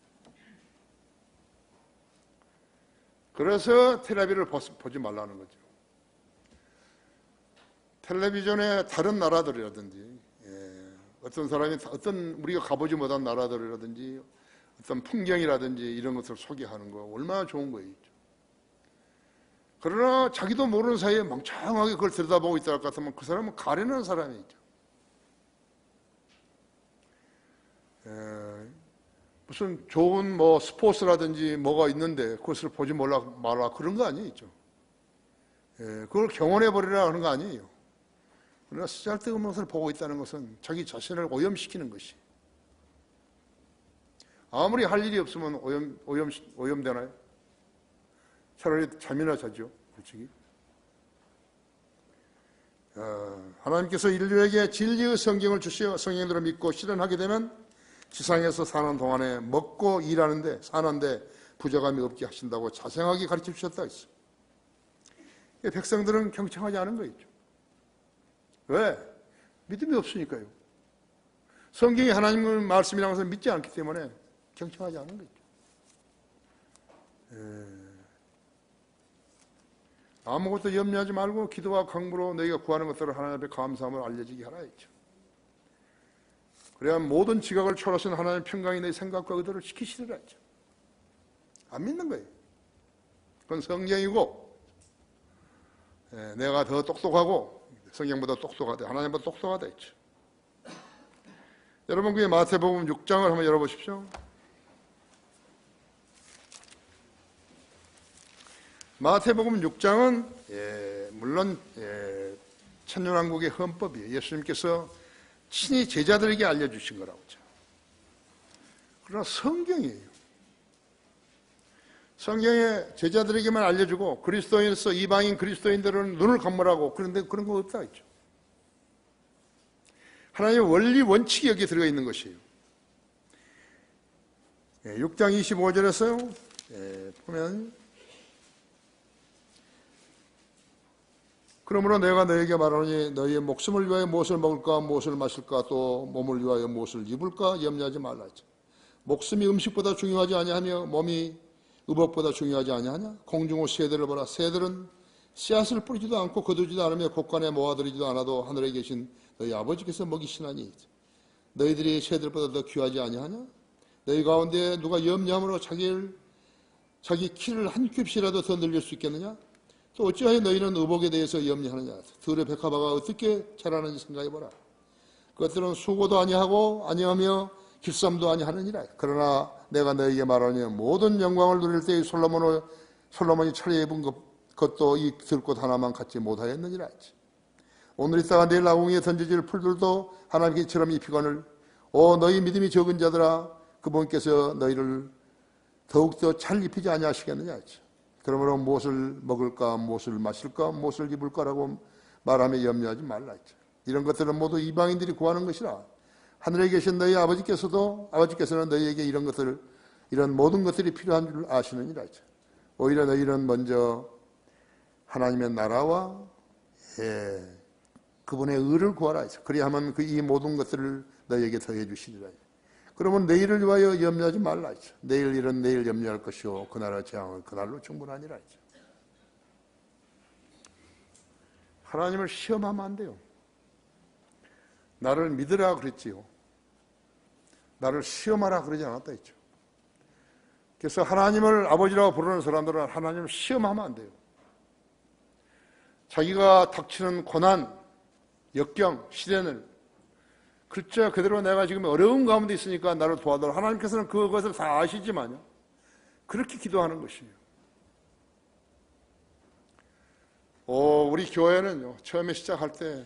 그래서 텔레비를 보지 말라는 거죠. 텔레비전에 다른 나라들이라든지 어떤 사람이 우리가 가보지 못한 나라들이라든지 어떤 풍경이라든지 이런 것을 소개하는 거 얼마나 좋은 거예요. 그러나 자기도 모르는 사이에 멍청하게 그걸 들여다보고 있다 할 것 같으면 그 사람은 가려는 사람이죠. 무슨 좋은 스포츠라든지 뭐가 있는데 그것을 보지 말라 그런 거 아니죠. 그걸 경원해버리라 하는 거 아니에요. 그러나 쓰잘데없는 것을 보고 있다는 것은 자기 자신을 오염시키는 것이. 아무리 할 일이 없으면 오염되나요? 차라리 잠이나 자죠. 솔직히. 하나님께서 인류에게 진리의 성경을 주시어 성경대로 믿고 실현하게 되면 지상에서 사는 동안에 먹고 사는데 부족함이 없게 하신다고 자세하게 가르쳐 주셨다 했어. 백성들은 경청하지 않은 거죠. 왜? 믿음이 없으니까요. 성경이 하나님의 말씀이라는 것을 믿지 않기 때문에 경청하지 않은 거죠. 아무것도 염려하지 말고 기도와 강구로 너희가 구하는 것들을 하나님 앞에 감사함을 알려지게 하라 했죠. 그래야 모든 지각을 초월하신 하나님의 평강이 내 생각과 의도를 지키시리라 했죠. 안 믿는 거예요. 그건 성경이고 내가 더 똑똑하고 성경보다 똑똑하다, 하나님보다 똑똑하다 했죠. 여러분 그게 마태복음 6장을 한번 열어보십시오. 마태복음 6장은 물론 천년왕국의 헌법이에요. 예수님께서 친히 제자들에게 알려주신 거라고 하죠. 그러나 성경이에요. 성경에 제자들에게만 알려주고 그리스도인으로서 이방인 그리스도인들은 눈을 감으라고 그런데 그런 거 없다 했죠. 하나님의 원리 원칙이 여기에 들어가 있는 것이에요. 6장 25절에서요 보면 그러므로 내가 너에게 말하노니 너희의 목숨을 위하여 무엇을 먹을까 무엇을 마실까 또 몸을 위하여 무엇을 입을까 염려하지 말라 했죠. 목숨이 음식보다 중요하지 아니하며 몸이 의복보다 중요하지 아니하냐. 공중의 새들을 보라. 새들은 씨앗을 뿌리지도 않고 거두지도 않으며 곡간에 모아들이지도 않아도 하늘에 계신 너희 아버지께서 먹이시나니 너희들이 새들보다 더 귀하지 아니하냐. 너희 가운데 누가 염려함으로 자기 키를 한 뼘씩이라도 더 늘릴 수 있겠느냐. 또 어찌하여 너희는 의복에 대해서 염려하느냐. 들의 백합화가 어떻게 자라는지 생각해보라. 그것들은 수고도 아니하며 길쌈도 아니하느니라. 그러나 내가 너희에게 말하니 모든 영광을 누릴 때의 솔로몬이 차려 입은 것도 이 들꽃 하나만 갖지 못하였느니라. 오늘 있다가 내일 아궁이에 던져질 풀들도 하나님께 이처럼 입히거늘 너희 믿음이 적은 자들아 그분께서 너희를 더욱더 잘 입히지 아니하시겠느냐. 그러므로 무엇을 먹을까 무엇을 마실까 무엇을 입을까라고 말하며 염려하지 말라 했죠. 이런 것들은 모두 이방인들이 구하는 것이라. 하늘에 계신 너희 아버지께서는 너희에게 이런 것들을, 이런 모든 것들이 필요한 줄 아시느니라. 오히려 너희는 먼저 하나님의 나라와 그분의 의를 구하라. 그리하면 이 모든 것들을 너희에게 더해 주시리라. 그러면 내일을 위하여 염려하지 말라. 내일 일은 내일 염려할 것이요 그날의 재앙은 그날로 충분하니라. 하나님을 시험하면 안 돼요. 나를 믿으라 그랬지요. 나를 시험하라 그러지 않았다 했죠. 그래서 하나님을 아버지라고 부르는 사람들은 하나님을 시험하면 안 돼요. 자기가 닥치는 고난, 역경, 시련을 글자 그대로 내가 지금 어려운 가운데 있으니까 나를 도와달라. 하나님께서는 그것을 다 아시지만요. 그렇게 기도하는 것이에요. 우리 교회는요, 처음에 시작할 때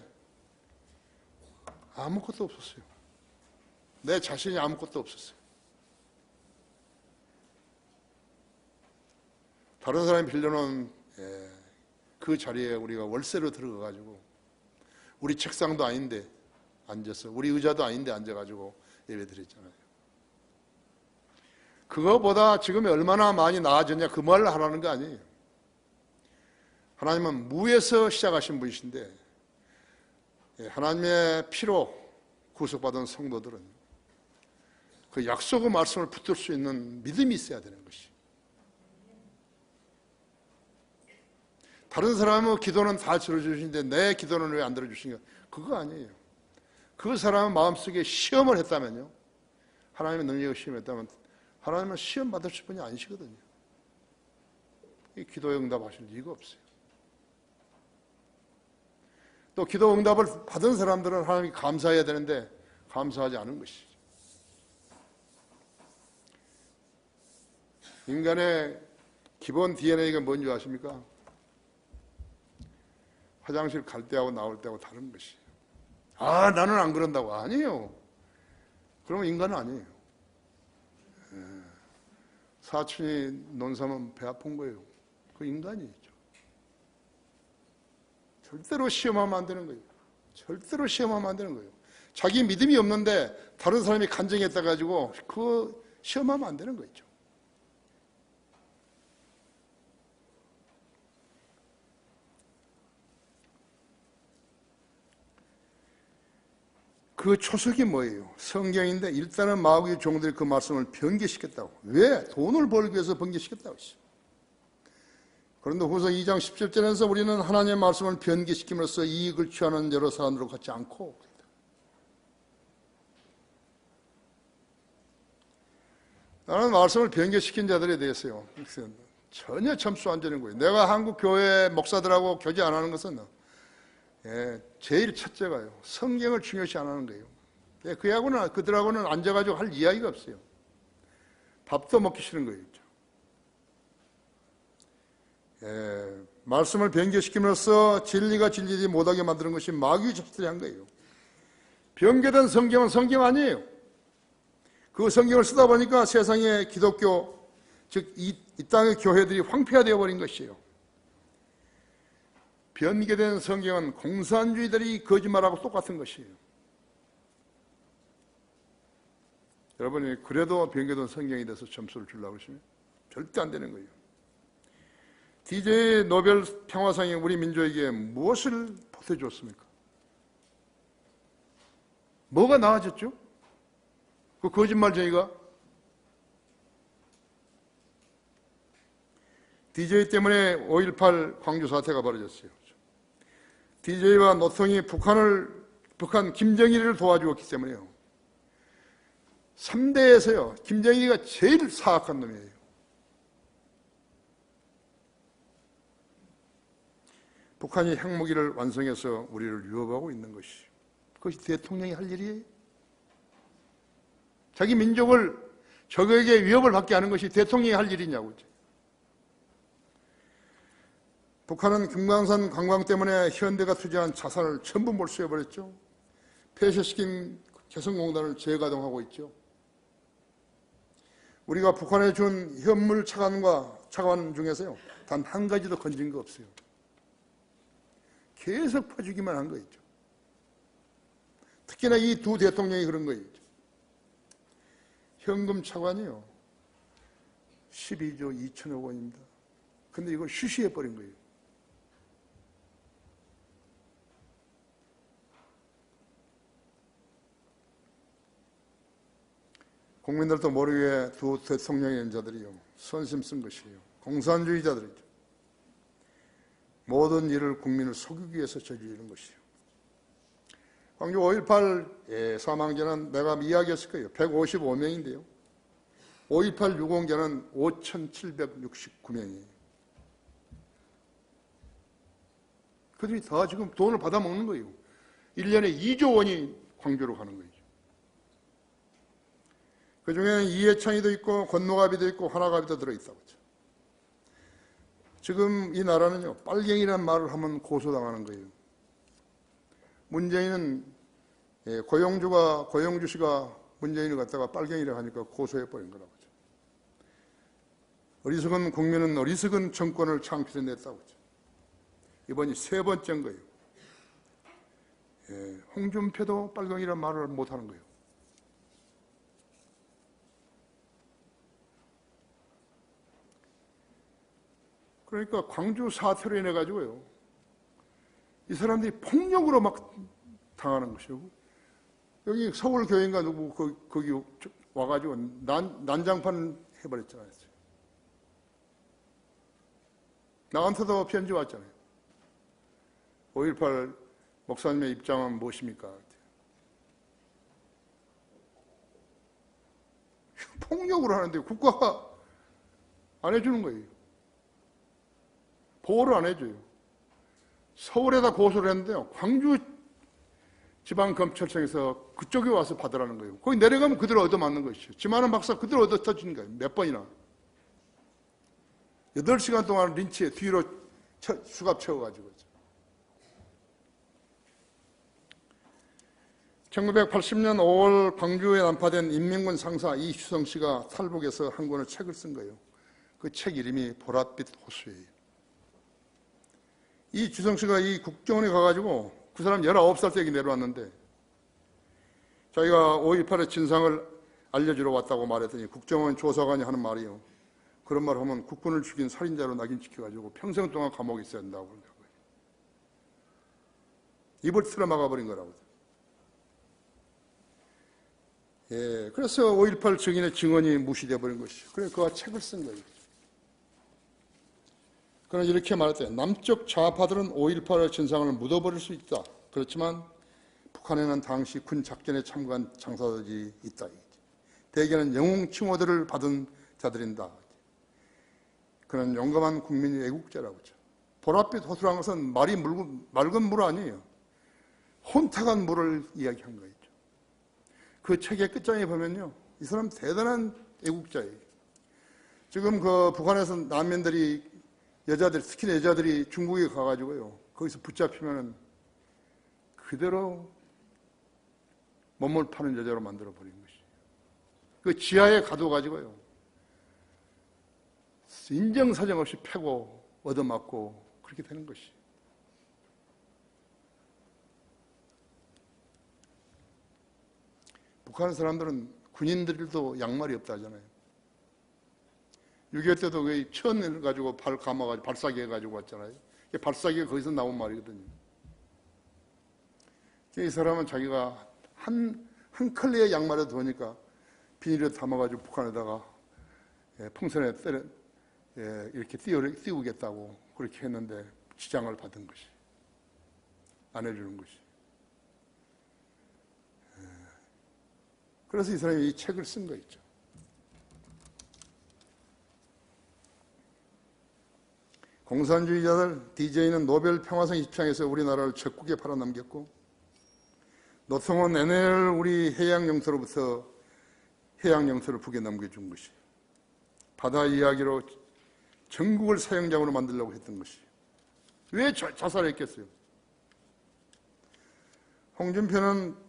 아무것도 없었어요. 내 자신이 아무것도 없었어요. 다른 사람이 빌려놓은 그 자리에 우리가 월세로 들어가가지고 우리 책상도 아닌데 앉아서 우리 의자도 아닌데 앉아가지고 예배 드렸잖아요. 그거보다 지금이 얼마나 많이 나아졌냐 그 말을 하라는 거 아니에요. 하나님은 무에서 시작하신 분이신데 하나님의 피로 구속받은 성도들은 그 약속의 말씀을 붙들 수 있는 믿음이 있어야 되는 것이. 다른 사람의 기도는 다 들어주시는데 내 기도는 왜 안 들어주시는가? 그거 아니에요. 그 사람은 마음속에 시험을 했다면요, 하나님의 능력을 시험했다면 하나님은 시험 받으실 분이 아니시거든요. 이 기도에 응답하실 리가 없어요. 또 기도 응답을 받은 사람들은 하나님이 감사해야 되는데 감사하지 않은 것이죠. 인간의 기본 DNA가 뭔지 아십니까? 화장실 갈 때하고 나올 때하고 다른 것이에요. 나는 안 그런다고. 아니에요. 그러면 인간은 아니에요. 사촌이 논사면 배 아픈 거예요. 그 인간이죠. 절대로 시험하면 안 되는 거예요. 절대로 시험하면 안 되는 거예요. 자기 믿음이 없는데 다른 사람이 간증했다 가지고 그 시험하면 안 되는 거죠. 그 초석이 뭐예요? 성경인데 일단은 마귀의 종들이 그 말씀을 변개시켰다고. 왜? 돈을 벌기 위해서 변개시켰다고 했어요. 그런데 후서 2장 17절에서 우리는 하나님의 말씀을 변개시킴으로써 이익을 취하는 여러 사람들과 같지 않고, 나는 말씀을 변개시킨 자들에 대해서요, 전혀 점수 안 주는 거예요. 내가 한국 교회 목사들하고 교제 안 하는 것은 제일 첫째가요, 성경을 중요시 안 하는 거예요. 그들하고는 앉아가지고 할 이야기가 없어요. 밥도 먹기 싫은 거예요. 말씀을 변개시킴으로써 진리가 진리지 못하게 만드는 것이 마귀의 자식들이 한 거예요. 변개된 성경은 성경 아니에요. 그 성경을 쓰다 보니까 세상의 기독교, 즉 이 땅의 교회들이 황폐화되어 버린 것이에요. 변개된 성경은 공산주의들이 거짓말하고 똑같은 것이에요. 여러분이 그래도 변개된 성경에 대해서 점수를 주려고 하시면 절대 안 되는 거예요. DJ 노벨 평화상이 우리 민족에게 무엇을 보태주었습니까? 뭐가 나아졌죠? 그 거짓말쟁이가 DJ 때문에 5.18 광주 사태가 벌어졌어요. DJ와 노통이 북한 김정일을 도와주었기 때문에요. 3대에서요, 김정일이가 제일 사악한 놈이에요. 북한이 핵무기를 완성해서 우리를 위협하고 있는 것이, 그것이 대통령이 할 일이에요? 자기 민족을 적에게 위협을 받게 하는 것이 대통령이 할 일이냐고. 북한은 금강산 관광 때문에 현대가 투자한 자산을 전부 몰수해버렸죠. 폐쇄시킨 개성공단을 재가동하고 있죠. 우리가 북한에 준 현물 차관 중에서요, 단 한 가지도 건진 거 없어요. 계속 퍼주기만 한 거죠. 특히나 이 두 대통령이 그런 거예요. 현금 차관이요. 12조 2천억 원입니다. 근데 이걸 쉬쉬해버린 거예요. 국민들도 모르게 두 대통령의 연자들이요. 선심 쓴 것이에요. 공산주의자들이죠. 모든 일을 국민을 속이기 위해서 저지르는 것이요. 광주 5.18 사망자는 내가 이야기했을 거예요. 155명인데요. 5.18 유공자는 5,769명이에요. 그들이 다 지금 돈을 받아먹는 거예요. 1년에 2조 원이 광주로 가는 거예요. 그 중에는 이해창이도 있고 권노갑이도 있고 화나갑이도 들어있다고 하죠. 지금 이 나라는요, 빨갱이라는 말을 하면 고소당하는 거예요. 문재인은 고영주 씨가 문재인을 갖다가 빨갱이라고 하니까 고소해버린 거라고 하죠. 어리석은 국민은 어리석은 정권을 창출해냈다고 하죠. 이번이 세 번째인 거예요. 홍준표도 빨갱이라는 말을 못하는 거예요. 그러니까 광주 사태로 인해 가지고요, 이 사람들이 폭력으로 막 당하는 것이고, 여기 서울교회인가 누구 거기 와가지고 난장판 해버렸잖아요. 나한테도 편지 왔잖아요. 5.18 목사님의 입장은 무엇입니까? 폭력으로 하는데 국가가 안 해주는 거예요. 보호를 안 해줘요. 서울에다 고소를 했는데요, 광주 지방검찰청에서 그쪽에 와서 받으라는 거예요. 거기 내려가면 그대로 얻어맞는 것이죠. 지만은 박사 그대로 얻어 터지는 거예요. 몇 번이나. 8시간 동안 린치에 뒤로 수갑 채워가지고. 1980년 5월 광주에 난파된 인민군 상사 이주성 씨가 탈북해서 한 권의 책을 쓴 거예요. 그 책 이름이 보랏빛 호수예요. 이 주성 씨가 이 국정원에 가가지고 그 사람 19살 때 여기 내려왔는데 자기가 5.18의 진상을 알려주러 왔다고 말했더니 국정원 조사관이 하는 말이요. 그런 말 하면 국군을 죽인 살인자로 낙인 찍혀가지고 평생 동안 감옥에 있어야 한다고 그러는 거예요. 입을 틀어막아버린 거라고. 그래서 5.18 증인의 증언이 무시되어 버린 것이죠. 그래서 그가 책을 쓴 거예요. 그는 이렇게 말했대요. 남쪽 좌파들은 5.18의 진상을 묻어버릴 수 있다. 그렇지만 북한에는 당시 군 작전에 참가한 장사들이 있다. 대개는 영웅 칭호들을 받은 자들인다. 그는 용감한 국민의 애국자라고 하죠. 보랏빛 호수라는 것은 말이 맑은 물 아니에요. 혼탁한 물을 이야기한 거예요. 그 책의 끝장에 보면요, 이 사람 대단한 애국자예요. 지금 그 북한에서 난민들이 여자들, 특히 여자들이 중국에 가가지고요, 거기서 붙잡히면은 그대로 몸을 파는 여자로 만들어 버린 것이에요. 그 지하에 가둬가지고요, 인정사정 없이 패고 얻어맞고 그렇게 되는 것이에요. 북한 사람들은 군인들도 양말이 없다 하잖아요. 6.25 때도 그 천 가지고 발 감아가지고 발사기 해가지고 왔잖아요. 발사기가 거기서 나온 말이거든요. 이 사람은 자기가 한 컬레의 양말에 더우니까 비닐에 담아가지고 북한에다가 풍선에 이렇게 띄우겠다고 그렇게 했는데 지장을 받은 것이, 안 해주는 것이. 그래서 이 사람이 이 책을 쓴 거 있죠. 공산주의자들, DJ는 노벨 평화상 입장에서 우리나라를 적국에 팔아넘겼고, 노통은 NL 우리 해양 영토로부터 해양 영토를 북에 넘겨준 것이, 바다 이야기로 전국을 사형장으로 만들려고 했던 것이. 왜 자살했겠어요? 홍준표는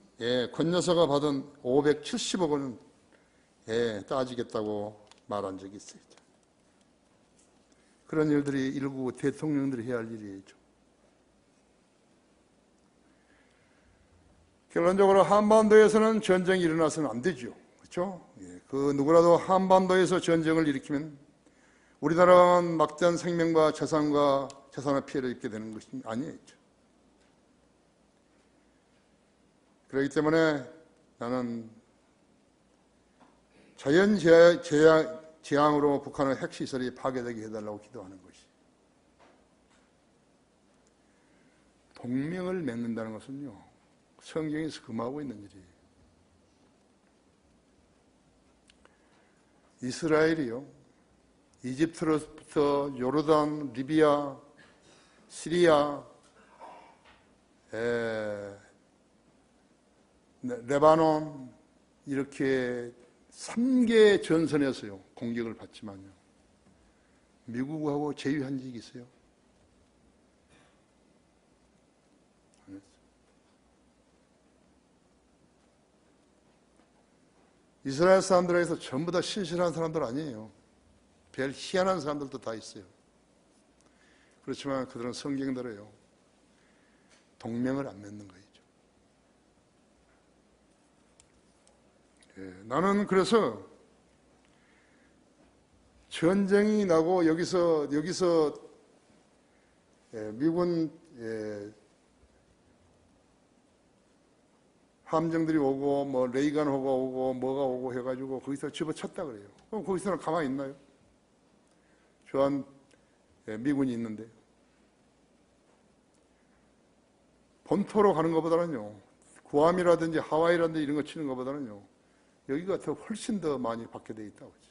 권 여사가 받은 570억 원은 따지겠다고 말한 적이 있어요. 그런 일들이 일부 대통령들이 해야 할 일이죠. 결론적으로 한반도에서는 전쟁이 일어나서는 안 되죠. 그렇죠? 그 누구라도 한반도에서 전쟁을 일으키면 우리나라만 막대한 생명과 재산의 피해를 입게 되는 것이 아니겠죠. 그렇기 때문에 나는 자연재앙으로 북한의 핵시설이 파괴되게 해달라고 기도하는 것이. 동맹을 맺는다는 것은요, 성경에서 금하고 있는 일이에요. 이스라엘이요, 이집트로부터 요르단, 리비아, 시리아, 레바논 이렇게 3개 전선에서요 공격을 받지만요, 미국하고 제휴한 적이 있어요? 이스라엘 사람들에게서 전부 다 신실한 사람들 아니에요. 별 희한한 사람들도 다 있어요. 그렇지만 그들은 성경대로요, 동맹을 안 맺는 거죠. 나는 그래서 전쟁이 나고 여기서 미군 함정들이 오고 뭐 레이건호가 오고 뭐가 오고 해가지고 거기서 집어쳤다 그래요. 그럼 거기서는 가만히 있나요? 주한 미군이 있는데 본토로 가는 것보다는요, 구암이라든지 하와이라든지 이런 거 치는 것보다는요, 여기가 더 훨씬 더 많이 받게 돼 있다고 하죠.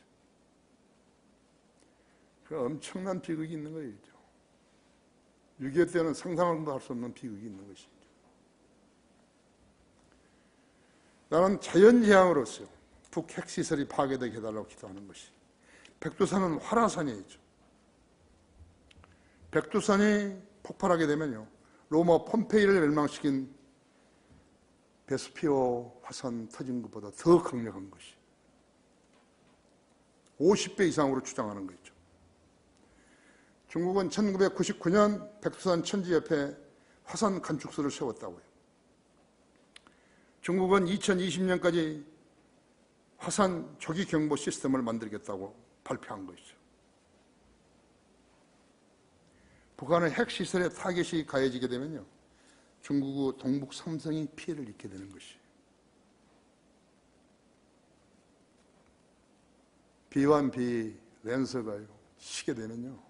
그 엄청난 비극이 있는 거예요. 6.25 때는 상상도 할 수 없는 비극이 있는 것이죠. 나는 자연재앙으로서 북핵시설이 파괴되게 해달라고 기도하는 것이. 백두산은 활화산이죠. 백두산이 폭발하게 되면요, 로마 폼페이를 멸망시킨 베스피오 화산 터진 것보다 더 강력한 것이 50배 이상으로 주장하는 거죠. 중국은 1999년 백두산 천지 옆에 화산 간축소를 세웠다고요. 중국은 2020년까지 화산 조기 경보 시스템을 만들겠다고 발표한 것이죠. 북한의 핵시설에 타겟이 가해지게 되면요, 중국의 동북 삼성이 피해를 입게 되는 것이에요. B1B 랜서가요 치게 되면요,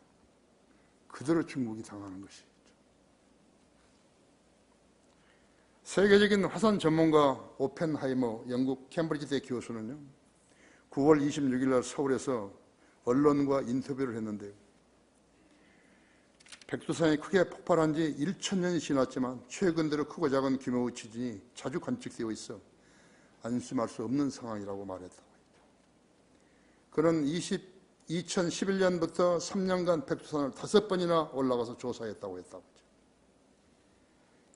그대로 중국이 당하는 것이죠. 세계적인 화산 전문가 오펜하이머 영국 캠브리지대 교수는요, 9월 26일 날 서울에서 언론과 인터뷰를 했는데요, 백두산이 크게 폭발한 지 1,000년이 지났지만 최근 들어 크고 작은 규모의 지진이 자주 관측되어 있어 안심할 수 없는 상황이라고 말했다고 했죠. 그는 2011년부터 3년간 백두산을 5번이나 올라가서 조사했다고 했다고 했죠.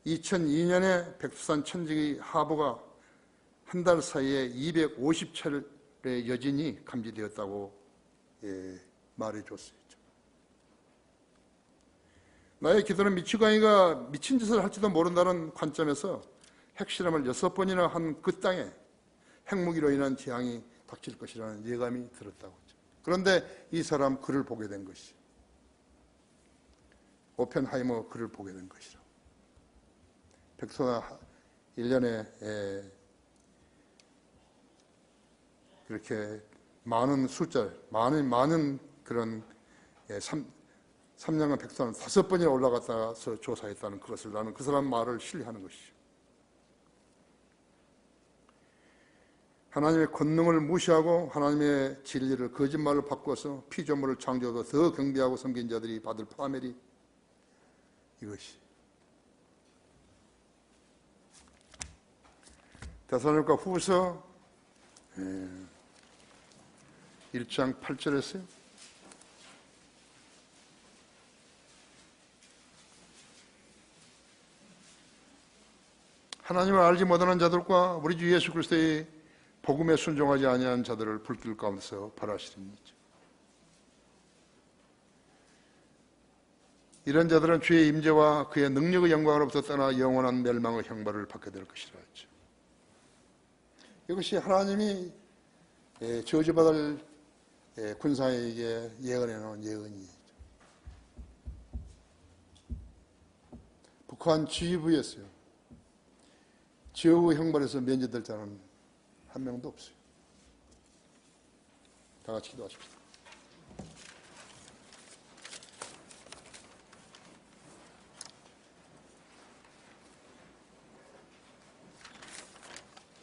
2002년에 백두산 천지의 하부가 한 달 사이에 250차례의 여진이 감지되었다고 말해줬어요. 나의 기도는 미치광이가 미친 짓을 할지도 모른다는 관점에서 핵실험을 6번이나 한 그 땅에 핵무기로 인한 재앙이 닥칠 것이라는 예감이 들었다고 하죠. 그런데 이 사람 글을 보게 된 것이죠. 오펜하이머 글을 보게 된 것이죠. 백두산 1년에 그렇게 많은 숫자, 많은 그런 3년간 백두산을 5번이나 올라갔다서 조사했다는 그것을 나는 그 사람 말을 신뢰하는 것이죠. 하나님의 권능을 무시하고 하나님의 진리를 거짓말로 바꿔서 피조물을 창조하고 더 경배하고 섬긴 자들이 받을 파멸이 이것이. 데살로니가 후서 1장 8절에서요. 하나님을 알지 못하는 자들과 우리 주 예수 그리스도의 복음에 순종하지 아니한 자들을 불길 가운데서 벌하시리니죠. 이런 자들은 주의 임재와 그의 능력의 영광으로부터 떠나 영원한 멸망의 형벌을 받게 될 것이라 했죠. 이것이 하나님이 저주받을 군사에게 예언해 놓은 예언이죠. 북한 지휘부였어요. 지휘부 형벌에서 면제될 자는 한 명도 없어요. 다 같이 기도하십시다.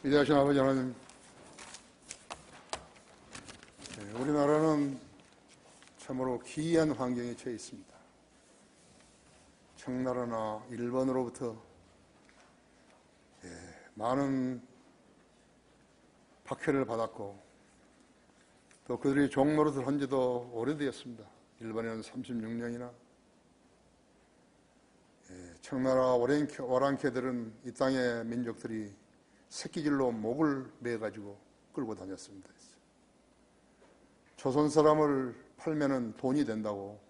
위대하신 아버지 하나님, 우리나라는 참으로 기이한 환경에 처해 있습니다. 청나라나 일본으로부터 많은 박해를 받았고 또 그들이 종노릇을 한 지도 오래되었습니다. 일본에는 36년이나 청나라 오랑캐들은 이 땅의 민족들이 새끼줄로 목을 매가지고 끌고 다녔습니다. 조선 사람을 팔면은 돈이 된다고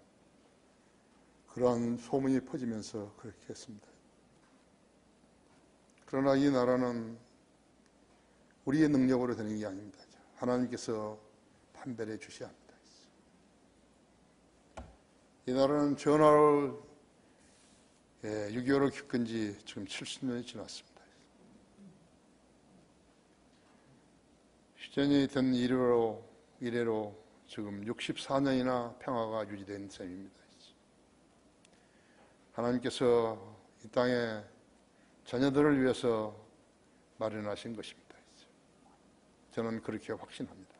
그러한 소문이 퍼지면서 그렇게 했습니다. 그러나 이 나라는 우리의 능력으로 되는 게 아닙니다. 하나님께서 판별해 주셔야 합니다. 이 나라는 전화를 6.25를 겪은 지 지금 70년이 지났습니다. 휴전이 된 이래로 지금 64년이나 평화가 유지된 셈입니다. 하나님께서 이 땅에 자녀들을 위해서 마련하신 것입니다. 저는 그렇게 확신합니다.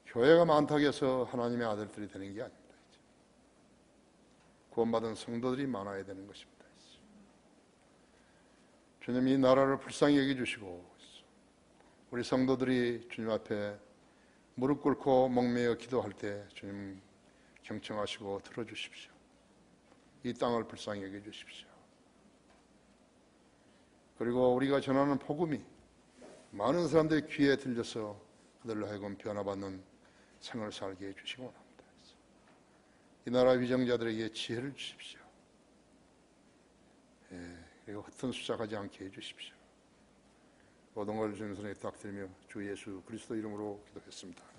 교회가 많다고 해서 하나님의 아들들이 되는 게 아닙니다. 구원받은 성도들이 많아야 되는 것입니다. 주님, 이 나라를 불쌍히 여겨주시고 우리 성도들이 주님 앞에 무릎 꿇고 목매어 기도할 때 주님 경청하시고 들어주십시오. 이 땅을 불쌍히 여겨주십시오. 그리고 우리가 전하는 복음이 많은 사람들의 귀에 들려서 그들로 하여금 변화받는 생을 살게 해주시기 원합니다. 이 나라 위정자들에게 지혜를 주십시오. 그리고 흩은 숫자가지 않게 해주십시오. 모든 걸 주님 손에 딱 들며 주 예수 그리스도 이름으로 기도했습니다.